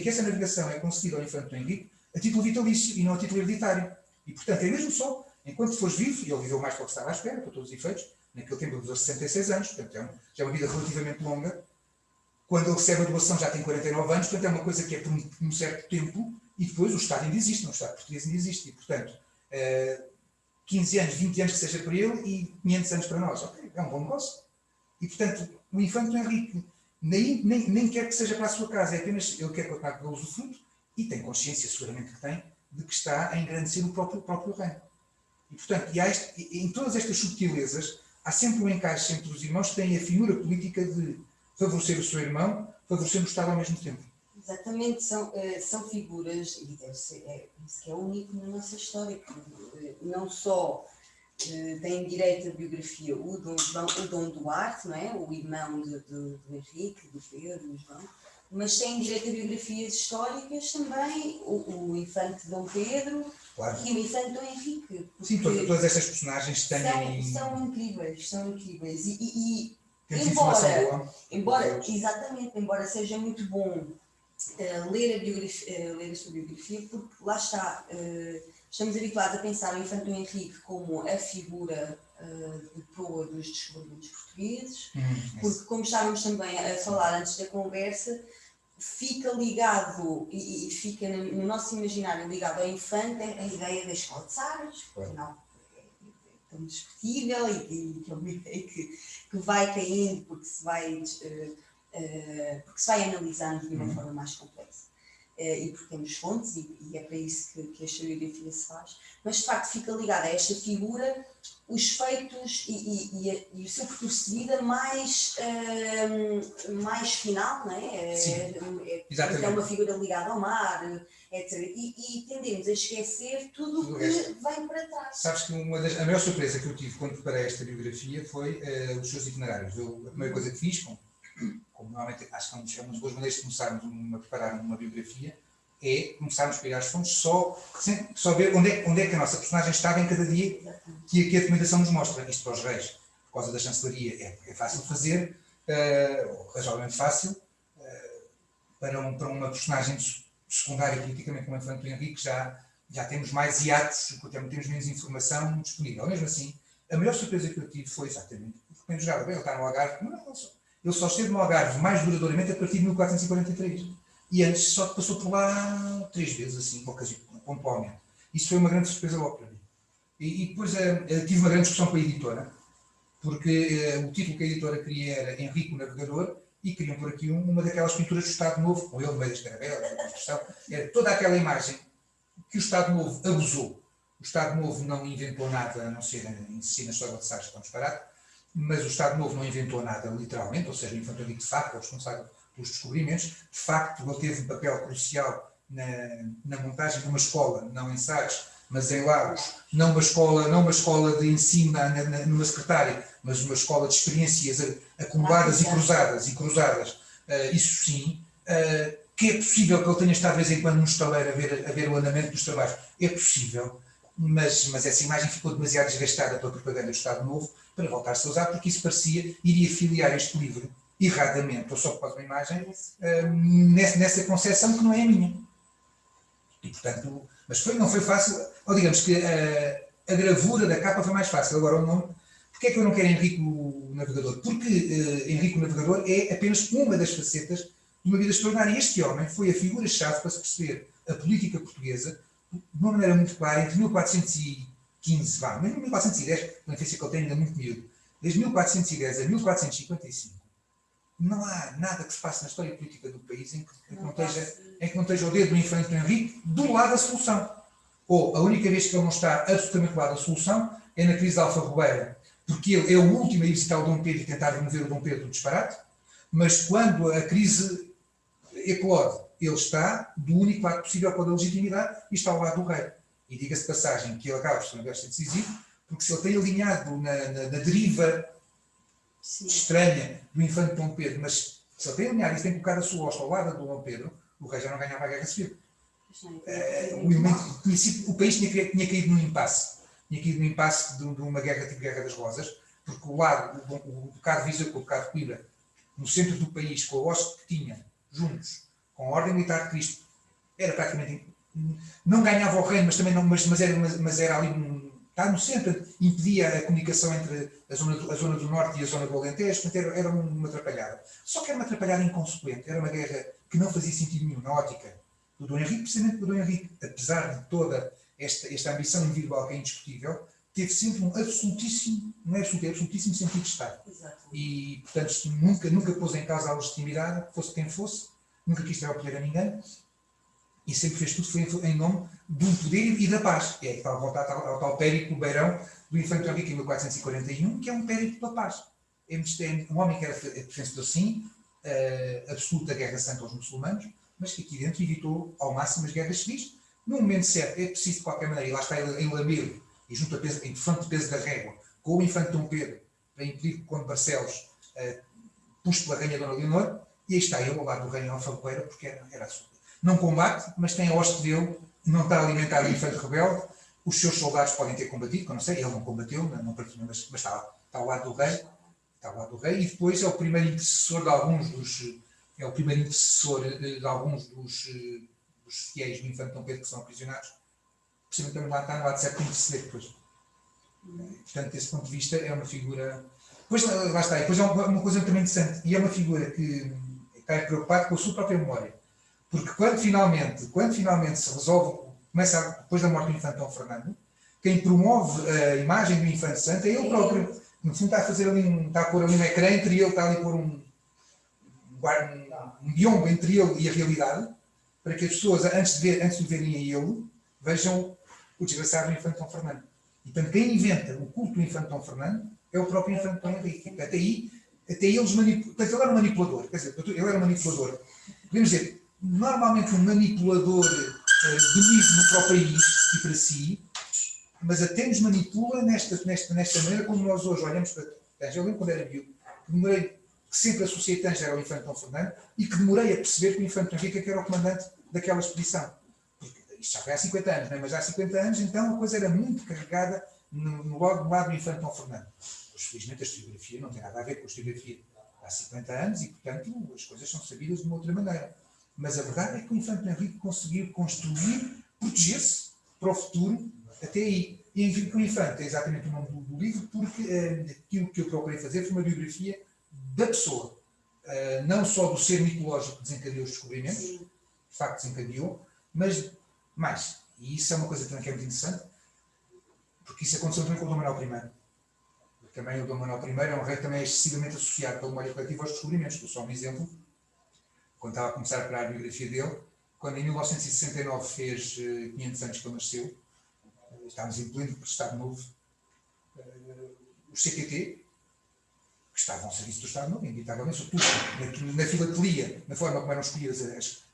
essa navegação é concedida ao infante do Henrique a título vitalício e não a título hereditário. E, portanto, é mesmo só, enquanto fores vivo, e ele viveu mais do que estava à espera, para todos os efeitos, naquele tempo ele viveu 66 anos, portanto já é uma vida relativamente longa. Quando ele recebe a doação já tem 49 anos, portanto é uma coisa que é por um certo tempo, e depois o Estado ainda existe, o Estado português ainda existe, e portanto 15 anos, 20 anos que seja para ele e 500 anos para nós. Okay, é um bom negócio. E portanto o infante do Henrique nem quer que seja para a sua casa, é apenas ele quer colocar com o usufruto e tem consciência, seguramente que tem, de que está a engrandecer o próprio reino. E portanto, em todas estas subtilezas, há sempre um encaixe entre os irmãos que têm a finura política de favorecer o seu irmão, favorecer o Estado ao mesmo tempo. Exatamente, são figuras, e deve ser, isso que é único na nossa história, que não só tem direito à biografia o Dom Duarte, não é? O irmão do Henrique, do Pedro, do João, mas tem direito a biografias históricas também o infante Dom Pedro, claro, e o infante Dom Henrique. Sim, todas estas personagens têm... São incríveis. E embora seja muito bom ler a sua biografia, porque lá está, estamos habituados a pensar o infante Dom Henrique como a figura de proa dos descobrimentos portugueses, porque como estávamos também a falar antes da conversa, fica ligado e fica no nosso imaginário ligado ao infante a ideia da escola de Sagres, afinal é tão discutível e que é uma ideia que vai caindo porque se vai analisando de uma forma mais complexa. E porque temos fontes e é para isso que a historiografia se faz, mas de facto fica ligada a esta figura os feitos e o seu percurso de vida mais final, não é? É uma figura ligada ao mar, etc. E tendemos a esquecer tudo o que vem para trás. Sabes que a maior surpresa que eu tive quando preparei esta biografia foi os seus itinerários. A primeira coisa que fiz, como normalmente acho que é uma das boas maneiras de começarmos a preparar uma biografia, é começarmos a pegar as fontes só ver onde é que a nossa personagem estava em cada dia que a documentação nos mostra. Isto para os reis, por causa da chancelaria, é fácil de fazer, razoavelmente fácil. Para uma personagem secundária politicamente como o infante Henrique já temos mais hiatos, temos menos informação disponível. Mesmo assim, a melhor surpresa que eu tive foi exatamente, ele está no Algarve, ele só esteve no Algarve mais duradouramente a partir de 1443. E antes só passou por lá 3 vezes, assim, pontualmente. Isso foi uma grande surpresa logo para mim. E depois tive uma grande discussão com a editora, porque o título que a editora queria era Henrique o Navegador, e queriam por aqui uma daquelas pinturas do Estado Novo, com ele no meio das caravelas, da construção. Era toda aquela imagem que o Estado Novo abusou. O Estado Novo não inventou nada, a não ser insistir na história de Sagres, que é um disparate, mas o Estado Novo não inventou nada literalmente, ou seja, o infante Henrique de facto é o responsável pelos descobrimentos. De facto, ele teve um papel crucial na montagem de uma escola, não em Sagres, mas em Lagos, não uma escola de ensino numa secretária, mas uma escola de experiências acumuladas e cruzadas, isso sim, que é possível que ele tenha estado de vez em quando no estaleiro a ver o andamento dos trabalhos, é possível, mas essa imagem ficou demasiado desgastada pela propaganda do Estado Novo para voltar-se a usar, porque isso parecia iria filiar este livro erradamente, ou só por causa da imagem, nessa concepção que não é a minha. E portanto, mas não foi fácil, ou digamos que a gravura da capa foi mais fácil, agora o nome, Porquê é que eu não quero Henrique o Navegador? Porque Henrique o Navegador é apenas uma das facetas de uma vida extraordinária. E este homem foi a figura-chave para se perceber a política portuguesa de uma maneira muito clara entre 1415, mesmo 1410, a influência que ele tem ainda muito miúdo, desde 1410 a 1455, não há nada que se passe na história política do país em que não esteja o dedo do infante Henrique do lado da solução. Ou a única vez que ele não está absolutamente do lado da solução é na crise de Alfarrobeira, porque ele é o último a ir visitar o Dom Pedro e tentar remover o Dom Pedro do disparate, mas quando a crise eclode, ele está do único lado possível para a legitimidade e está ao lado do rei. E diga-se de passagem que ele acaba por ser um gajo decisivo, porque se ele tem alinhado na deriva estranha do infante Dom Pedro, mas se ele tem alinhado e tem colocado a sua hosta ao lado do Dom Pedro, o rei já não ganhava a guerra civil. O país tinha caído num impasse. Tinha caído num impasse de uma guerra tipo Guerra das Rosas, porque o Ducado de Viseu com o Ducado de Coimbra, no centro do país, com a hoste que tinha, juntos, com a Ordem Militar de Cristo, era praticamente... Não ganhava o reino, mas também não, mas era ali está no centro, impedia a comunicação entre a zona do norte e a zona do Alentejo, portanto era uma atrapalhada. Só que era uma atrapalhada inconsequente, era uma guerra que não fazia sentido nenhum na ótica do Dom Henrique, precisamente do Dom Henrique, apesar de toda esta ambição individual que é indiscutível, teve sempre um absolutíssimo, não é absoluto, é absolutíssimo sentido de Estado. Exato. E, portanto, nunca pôs em causa a legitimidade, fosse quem fosse, nunca quis tirar o poder a ninguém, e sempre fez tudo foi em nome de um poder e da paz. É que está a voltar ao tal périplo beirão do infante Henrique em 1441, que é um périplo da paz. É um homem que era defensor, sim, absoluto da Guerra Santa aos muçulmanos, mas que aqui dentro evitou ao máximo as guerras civis. No momento certo, é preciso de qualquer maneira, e lá está ele em Lamego, e junto em fronte de peso da régua, com o infante Dom Pedro, para impedir que o conde Barcelos puxe pela rainha Dona Leonor, e aí está ele ao lado do rei Alfarrobeira, porque era a sua. Não combate, mas tem a hoste dele, não está alimentado de infante rebelde, os seus soldados podem ter combatido, que eu não sei, ele não combateu, mas está ao lado do rei, e depois é o primeiro intercessor de alguns dos fiéis do infante Dom Pedro que são aprisionados, precisamente também lá está no lado certo de interceder depois. Portanto, desse ponto de vista, é uma figura... Depois, lá está, e depois é uma coisa também interessante, e é uma figura que está preocupada com a sua própria memória. Porque quando finalmente se resolve, depois da morte do infante Dom Fernando, quem promove a imagem do infante santo é ele próprio. No fundo está a pôr ali um ecrã entre ele, está ali a pôr um biombo entre ele e a realidade, para que as pessoas, antes de o verem a ele, vejam o desgraçado do infante Dom Fernando. E, portanto, quem inventa o culto do infante Dom Fernando é o próprio infante Dom Henrique. Até eles manipulam. Portanto, ele era um manipulador. Quer dizer, ele era um manipulador. Podemos dizer, normalmente um manipulador benigno para o país e para si, mas até nos manipula nesta maneira como nós hoje olhamos para Tanger. Eu lembro quando era miúdo, que sempre associei Tanger ao infante Dom Fernando e que demorei a perceber que o infante Henrique era o comandante daquela expedição. Porque isto já foi há 50 anos, não é? Mas há 50 anos então a coisa era muito carregada no lado do infante Dom Fernando. Pois, felizmente a historiografia não tem nada a ver com a historiografia há 50 anos e, portanto, as coisas são sabidas de uma outra maneira. Mas a verdade é que o infante Henrique conseguiu construir, proteger-se para o futuro até aí. E o infante é exatamente o nome do livro, porque aquilo que eu procurei fazer foi uma biografia da pessoa. Não só do ser mitológico que desencadeou os descobrimentos, de facto desencadeou, mas mais. E isso é uma coisa também que é muito interessante, porque isso aconteceu também com o Dom Manuel I. Também o Dom Manuel I é um rei também excessivamente associado pela memória coletiva aos descobrimentos. Dou só um exemplo. Quando estava a começar a preparar a biografia dele, quando em 1969 fez 500 anos que ele nasceu, estávamos em pleno Estado Novo, os CQT, que estavam ao serviço do Estado Novo, inevitavelmente, sobretudo na filatelia, na forma como eram escolhidas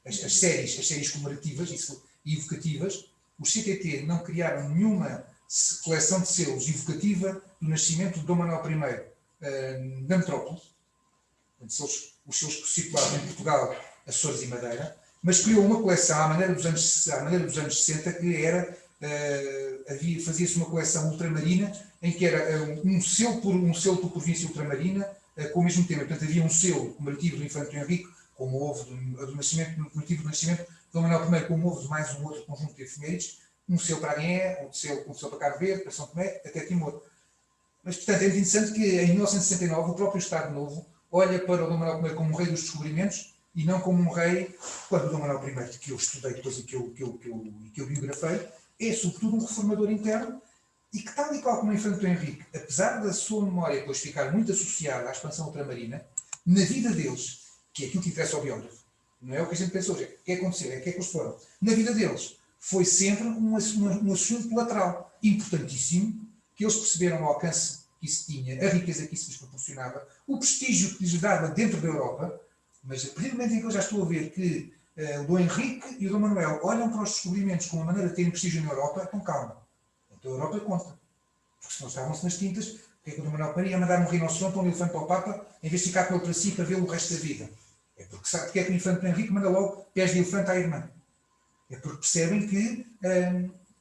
as séries comemorativas e evocativas, os CQT não criaram nenhuma coleção de selos evocativa do nascimento de Dom Manuel I na metrópole, os selos que circulavam em Portugal, Açores e Madeira, mas criou uma coleção à maneira dos anos 60 que era, fazia-se uma coleção ultramarina em que era um selo por província ultramarina com o mesmo tema. Portanto, havia um selo comemorativo do infante Henrique, como houve do nascimento, comemorativo do nascimento de Dom Manuel I, como houve de mais um outro conjunto de efemérides, um selo para a Guiné, um selo para Cabo Verde, para São Tomé, até Timor. Mas, portanto, é muito interessante que em 1969 o próprio Estado Novo olha para o Dom Manuel I como um rei dos descobrimentos e não como um rei, quando o Dom Manuel I, que eu estudei depois e que eu biografei, é sobretudo um reformador interno e que, tal e qual como o Infante Henrique, apesar da sua memória depois ficar muito associada à expansão ultramarina, na vida deles, que é aquilo que interessa ao biógrafo, não é o que a gente pensa hoje, o que aconteceu, é o que é que eles foram. Na vida deles foi sempre um assunto lateral, importantíssimo, que eles perceberam o alcance que isso tinha, a riqueza que isso lhes proporcionava, o prestígio que lhes dava dentro da Europa, mas a partir do momento em que eu já estou a ver que o Dom Henrique e o Dom Manuel olham para os descobrimentos como uma maneira de terem prestígio na Europa, então calma. Então a Europa conta. Porque senão estavam-se nas tintas, porque é que o Dom Manuel I ia mandar um rinoceronte ou um elefante ao Papa, em vez de ficar com ele para si para vê-lo o resto da vida. É porque sabe porque é que o Infante Henrique manda logo pés de elefante à irmã. É porque percebem que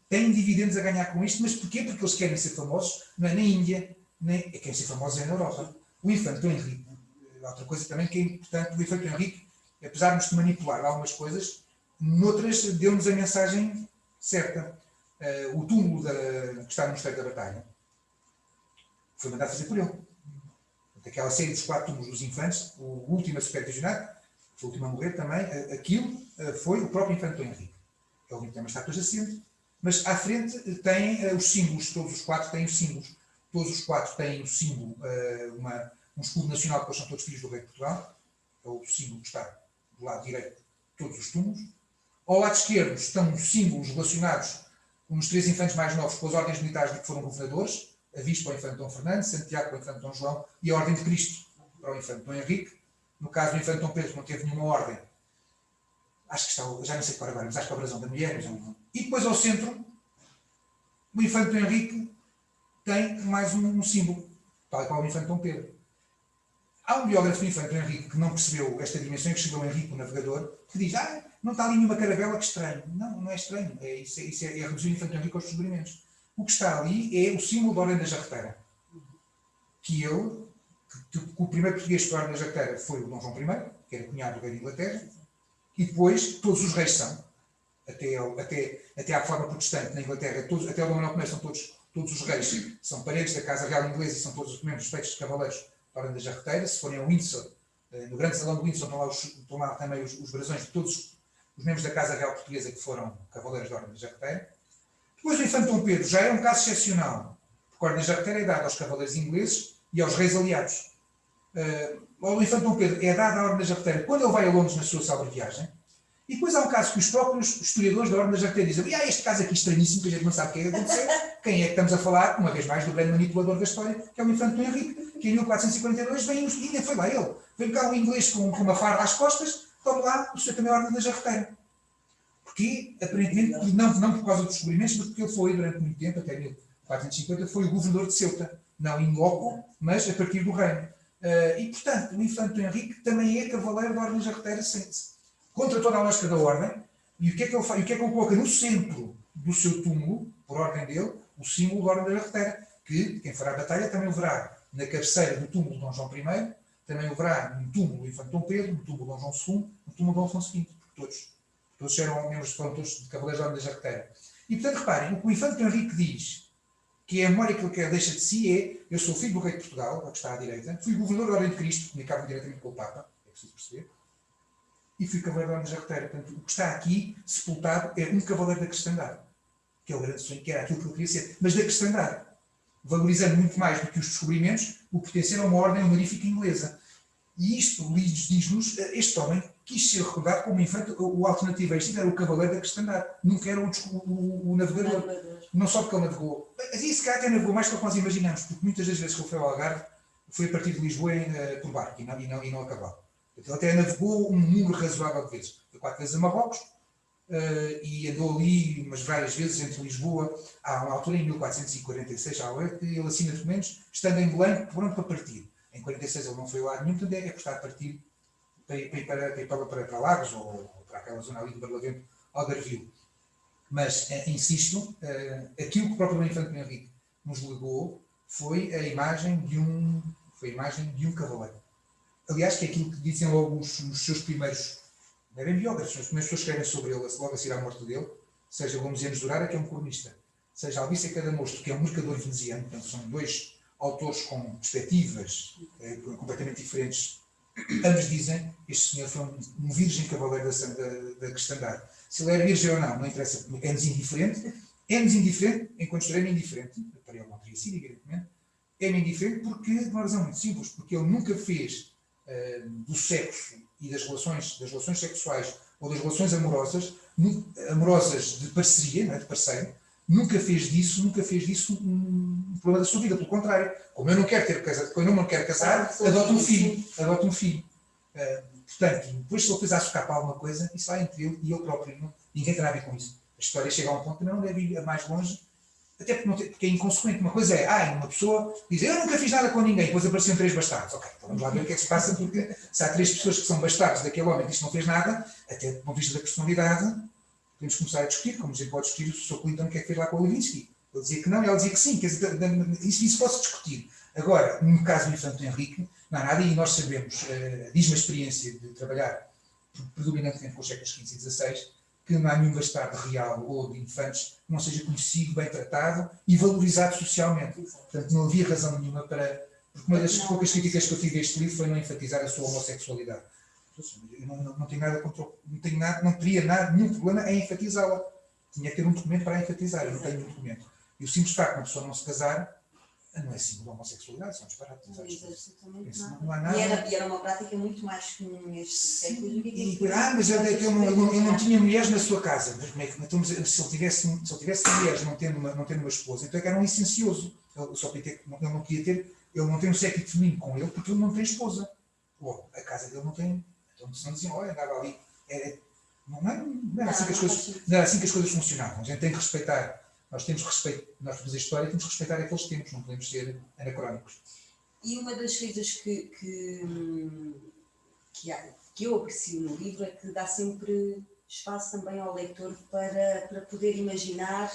têm dividendos a ganhar com isto, mas porquê? Porque eles querem ser famosos, não é na Índia, querem ser famosos na Europa. O Infante Henrique, outra coisa também que é importante, o Infante Henrique, apesar de nos manipular algumas coisas, noutras deu-nos a mensagem certa. O túmulo que está no Mosteiro da Batalha foi mandado fazer por ele. Aquela série dos 4 túmulos dos infantes, o último a ser peticionado, foi o último a morrer também, aquilo foi o próprio Infante Henrique. Ele tem uma estátua jacente, mas à frente tem os símbolos, todos os 4 têm os símbolos. Todos os 4 têm o símbolo, um escudo nacional, porque eles são todos filhos do rei de Portugal. É o símbolo que está do lado direito de todos os túmulos. Ao lado esquerdo estão os símbolos relacionados com os 3 infantes mais novos, com as ordens militares de que foram governadores, a Viz para o Infante Dom Fernando, Santiago para o Infante Dom João e a Ordem de Cristo para o Infante Dom Henrique. No caso do Infante Dom Pedro, que não teve nenhuma ordem, acho que está, já não sei qual agora, mas acho que é o brasão da mulher. E depois ao centro, o Infante Dom Henrique tem mais um símbolo, tal e qual o Infante Dom Pedro. Há um biógrafo do Infante Dom Henrique que não percebeu esta dimensão, que chegou Henrique, o navegador, que diz, não está ali nenhuma caravela, que estranho. Não, não é estranho, isso é reduzir o Infante Dom Henrique aos descobrimentos. O que está ali é o símbolo da Ordem da Jarreteira. Que o primeiro português da Ordem da Jarreteira foi o Dom João I, que era cunhado do rei de Inglaterra, e depois todos os reis são, até à reforma protestante na Inglaterra, até o Dom Manuel I são todos os reis, são parentes da Casa Real Inglesa e são todos os membros feitos de cavaleiros da Ordem da Jarreteira. Se forem a Windsor, no grande salão de Windsor estão lá também os brasões de todos os membros da Casa Real Portuguesa que foram cavaleiros da Ordem da Jarreteira. Depois o Infante Dom Pedro já é um caso excepcional, porque a Ordem da Jarreteira é dada aos cavaleiros ingleses e aos reis aliados. O Infante Dom Pedro é dado à Ordem da Jarreteira quando ele vai a Londres na sua célebre viagem. E depois há um caso que os próprios historiadores da Ordem da Jarreteira dizem, este caso aqui estranhíssimo, que a gente não sabe o que é que aconteceu. Quem é que estamos a falar, uma vez mais, do grande manipulador da história, que é o Infante Dom Henrique, que em 1442 ainda foi lá ele. Veio cá um inglês com uma farda às costas, toma lá o seu também a Ordem da Jarreteira. Porque, aparentemente, não por causa dos descobrimentos, mas porque ele foi, durante muito tempo, até 1450, foi o governador de Ceuta. Não in loco, mas a partir do reino. E, portanto, o Infante Dom Henrique também é cavaleiro da Ordem da Jarreteira, sente-se. Contra toda a lógica da ordem, e o que é que ele faz? E o que é que ele coloca no centro do seu túmulo, por ordem dele, o símbolo da Ordem da Jarreteira, que quem fará a batalha também o verá na cabeceira do túmulo de Dom João I, também o verá no túmulo do Infante Dom Pedro, no túmulo de Dom João II, no túmulo de Dom Afonso V, porque todos eram membros, foram todos de cavaleiros da Ordem da Jarreteira. E, portanto, reparem, o que o Infante Dom Henrique diz, que é a memória que ele deixa de si, é: eu sou filho do rei de Portugal, que está à direita, fui governador da Ordem de Cristo, comunicava diretamente com o Papa, é preciso perceber, e fui cavaleiro da Ordem da Jarreteira. Portanto, o que está aqui sepultado é um cavaleiro da cristandade, que é o grande sonho, que era aquilo que ele queria ser, mas da cristandade, valorizando muito mais do que os descobrimentos o pertencer a uma ordem honorífica inglesa. E isto diz-nos, este homem quis ser recordado como infante, o alternativo a isto era o cavaleiro da cristandade, nunca era o navegador. Não só porque ele navegou, mas isso cá até navegou mais do que nós imaginamos, porque muitas das vezes que ele foi ao Algarve foi a partir de Lisboa por barco e não a cavalo. Ele até navegou um número razoável de vezes. Foi 4 vezes a Marrocos e andou ali umas várias vezes entre Lisboa. Há uma altura, em 1446, que ele assina documentos, estando em Belém, pronto para partir. Em 46 ele não foi lá nenhum, portanto é prestar a partir para ir para Lagos ou para aquela zona ali do Barlavento, Algarvio. Mas, insisto, aquilo que o próprio Infante Dom Henrique nos legou foi a imagem de um cavaleiro. Aliás, que é aquilo que dizem logo os seus primeiros, não é bem biógrafos, mas as primeiras pessoas escrevem sobre ele, logo a seguir à morte dele, seja Gomes Anos de Urara, que é um cronista, seja Albice Cadamosto, que é um mercador veneziano, portanto são dois autores com perspectivas completamente diferentes, ambos dizem que este senhor foi um virgem cavaleiro da cristandade. Se ele era virgem ou não interessa, é-nos indiferente. É-nos indiferente, enquanto história é indiferente, para ele não teria sido, evidentemente, é-me indiferente porque, de uma razão muito simples, porque ele nunca fez do sexo e das relações sexuais ou das relações amorosas de parceria, não é, de parceiro, nunca fez disso um problema da sua vida. Pelo contrário, como eu não quero casar, adoto um filho. Portanto, depois se ele fez açocar para alguma coisa, isso lá entre ele e ele próprio. Ninguém terá a ver com isso. A história chega a um ponto que não deve ir mais longe, até porque é inconsequente. Uma coisa é, uma pessoa diz, eu nunca fiz nada com ninguém, depois apareceram 3 bastardos. Ok, então vamos lá ver o que é que se passa, porque se há 3 pessoas que são bastardos daquele homem que diz que não fez nada, até do ponto de vista da personalidade, podemos começar a discutir, como a gente pode discutir o Sr. Clinton o que é que fez lá com o Levinsky. Ele dizia que não e ela dizia que sim. Quer dizer, isso pode-se discutir. Agora, no caso do Infante Henrique, não há nada, e nós sabemos, diz-me a experiência de trabalhar predominantemente com os séculos XV e XVI, que não há nenhum bastardo real ou de infantes que não seja conhecido, bem tratado e valorizado socialmente. Portanto, não havia razão nenhuma para... Porque uma das poucas críticas que eu tive a este livro foi não enfatizar a sua homossexualidade. Eu não tenho nada contra... Não teria nenhum problema em enfatizá-la. Tinha que ter um documento para a enfatizar. Eu não tenho nenhum documento. E o simples facto de uma pessoa não se casar não é símbolo de homossexualidade, são disparates. Não há nada. E era uma prática muito mais comum neste século. Mas ele não tinha mulheres na sua casa. Então, se ele tivesse mulheres não tendo uma esposa, então é que era um licencioso. Ele não tem um séquito feminino com ele porque ele não tem esposa. Bom, a casa dele não tem. Então, se não diziam, olha, andava ali. Não era assim que as coisas funcionavam. A gente tem que respeitar. Nós temos respeito, nós temos a história e temos que respeitar aqueles tempos, não podemos ser anacrónicos. E uma das coisas que eu aprecio no livro é que dá sempre espaço também ao leitor para poder imaginar,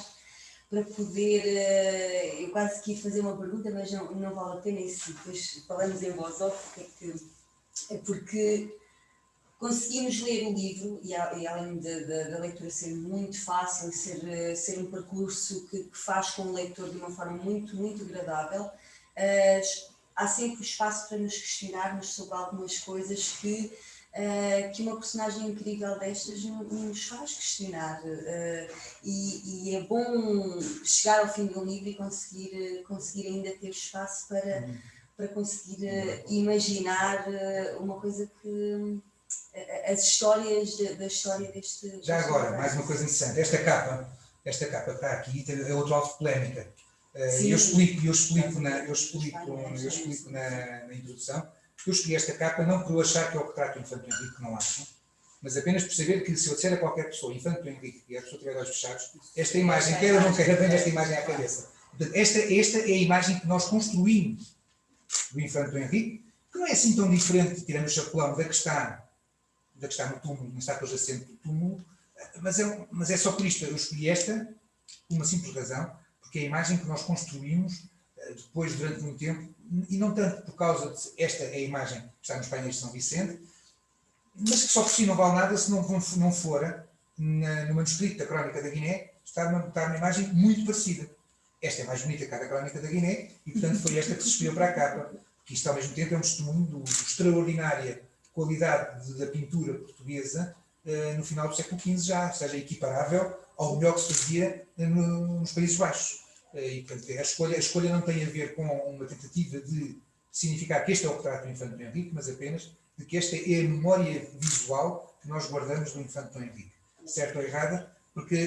para poder... eu quase quis fazer uma pergunta, mas não vale a pena isso, depois falamos em voz off, porque conseguimos ler o livro e além da leitura ser muito fácil, ser um percurso que faz com o leitor de uma forma muito, muito agradável, há sempre espaço para nos questionarmos sobre algumas coisas que uma personagem incrível destas nos faz questionar. E é bom chegar ao fim do livro e conseguir ainda ter espaço para conseguir imaginar uma coisa que... as histórias da história deste... Já agora, mais uma coisa interessante, esta capa que está aqui é outro alvo de polémica. Eu explico na introdução, porque eu escolhi esta capa não por eu achar que é o retrato do Infante Henrique, que não acho, mas apenas por saber que se eu disser a qualquer pessoa Infante Henrique e a pessoa tiver olhos fechados, esta imagem, quer ou não quer, vem esta imagem à cabeça. Portanto, esta é a imagem que nós construímos do Infante Henrique, que não é assim tão diferente, tirando o chapelão, da que está no túmulo, na estátua jacente do túmulo, mas é só por isto. Eu escolhi esta, por uma simples razão, porque é a imagem que nós construímos depois, durante muito tempo, e não tanto por causa de esta é a imagem que está nos painéis de São Vicente, mas que só por si não vale nada se não for, no manuscrito da Crónica da Guiné, está uma imagem muito parecida. Esta é mais bonita que a da Crónica da Guiné, e portanto foi esta que se escolheu para a capa, porque isto ao mesmo tempo é um testemunho do extraordinária qualidade da pintura portuguesa no final do século XV já, ou seja, equiparável ao melhor que se fazia nos Países Baixos. E, portanto, a escolha não tem a ver com uma tentativa de significar que este é o retrato do Infante Dom Henrique, mas apenas de que esta é a memória visual que nós guardamos do Infante Dom Henrique. Certo ou errada? Porque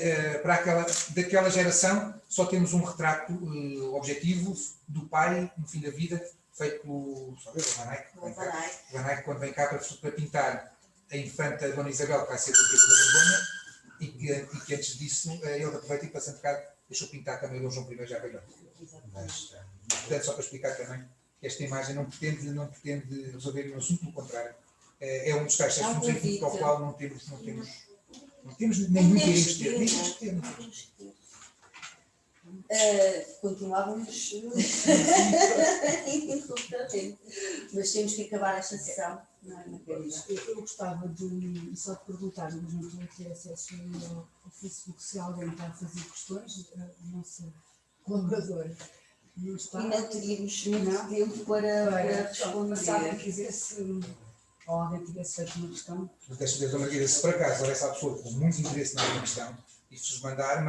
daquela geração só temos um retrato objetivo do pai no fim da vida, feito pelo Van Eyck, quando vem cá para pintar a infanta Dona Isabel, que vai ser do Pedro da Borgonha, e que antes disso ele aproveita e para Santiago deixou pintar também o Dom João I já velhote. Mas, portanto, só para explicar também que esta imagem não pretende resolver nenhum assunto, pelo contrário. É um dos tais assuntos para o qual não temos nem muito iremos ter. Continuávamos ininterruptamente, mas temos que acabar esta sessão. Eu gostava só de perguntar, mas não estou a ter acesso ao Facebook, se alguém está a fazer questões, a nossa colaboradora Não está? E não teríamos muito Não. tempo para Passado que responder. quisesse, ou alguém tivesse feito uma questão. Mas deixa-me dizer, Margarida, se por acaso houver essa pessoa com muito interesse na alguma questão, e se vos mandar,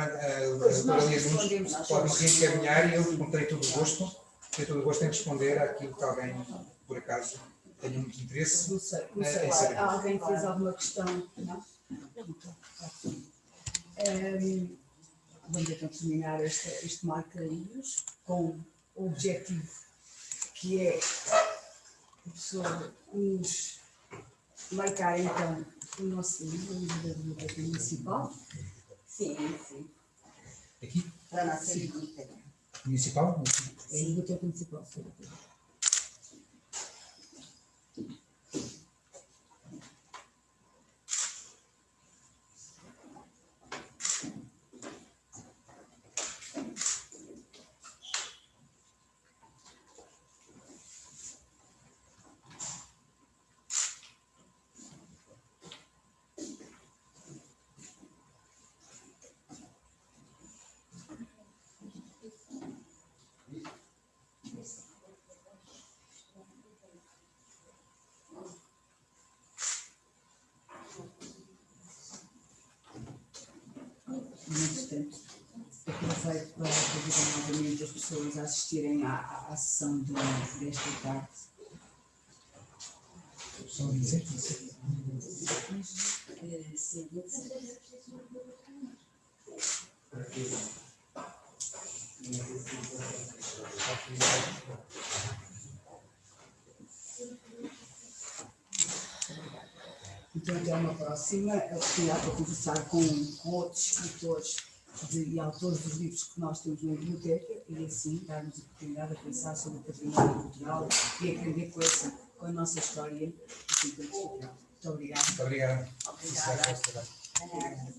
Pois, nós para ler respondemos. pode-me reencaminhar e eu terei todo o gosto em responder àquilo que alguém, por acaso, tenha muito interesse. Não sei, em saber. alguém fez alguma questão? Não? Vamos então terminar este marca-livros com o objetivo que é a pessoa nos marcar então o nosso livro, o livro da Biblioteca Municipal. Sim, sim. Aqui? Para a nossa biblioteca. Municipal? É a Biblioteca Municipal. Entretanto, aproveito para convidar novamente as pessoas a assistirem à sessão desta tarde. São 27. Sim, 27. Então, até uma próxima oportunidade para conversar com outros escritores e autores dos livros que nós temos na biblioteca e assim darmos a oportunidade de pensar sobre o património cultural e aprender com a nossa história. Muito obrigada. Muito obrigado. Obrigada. Obrigado. Obrigada.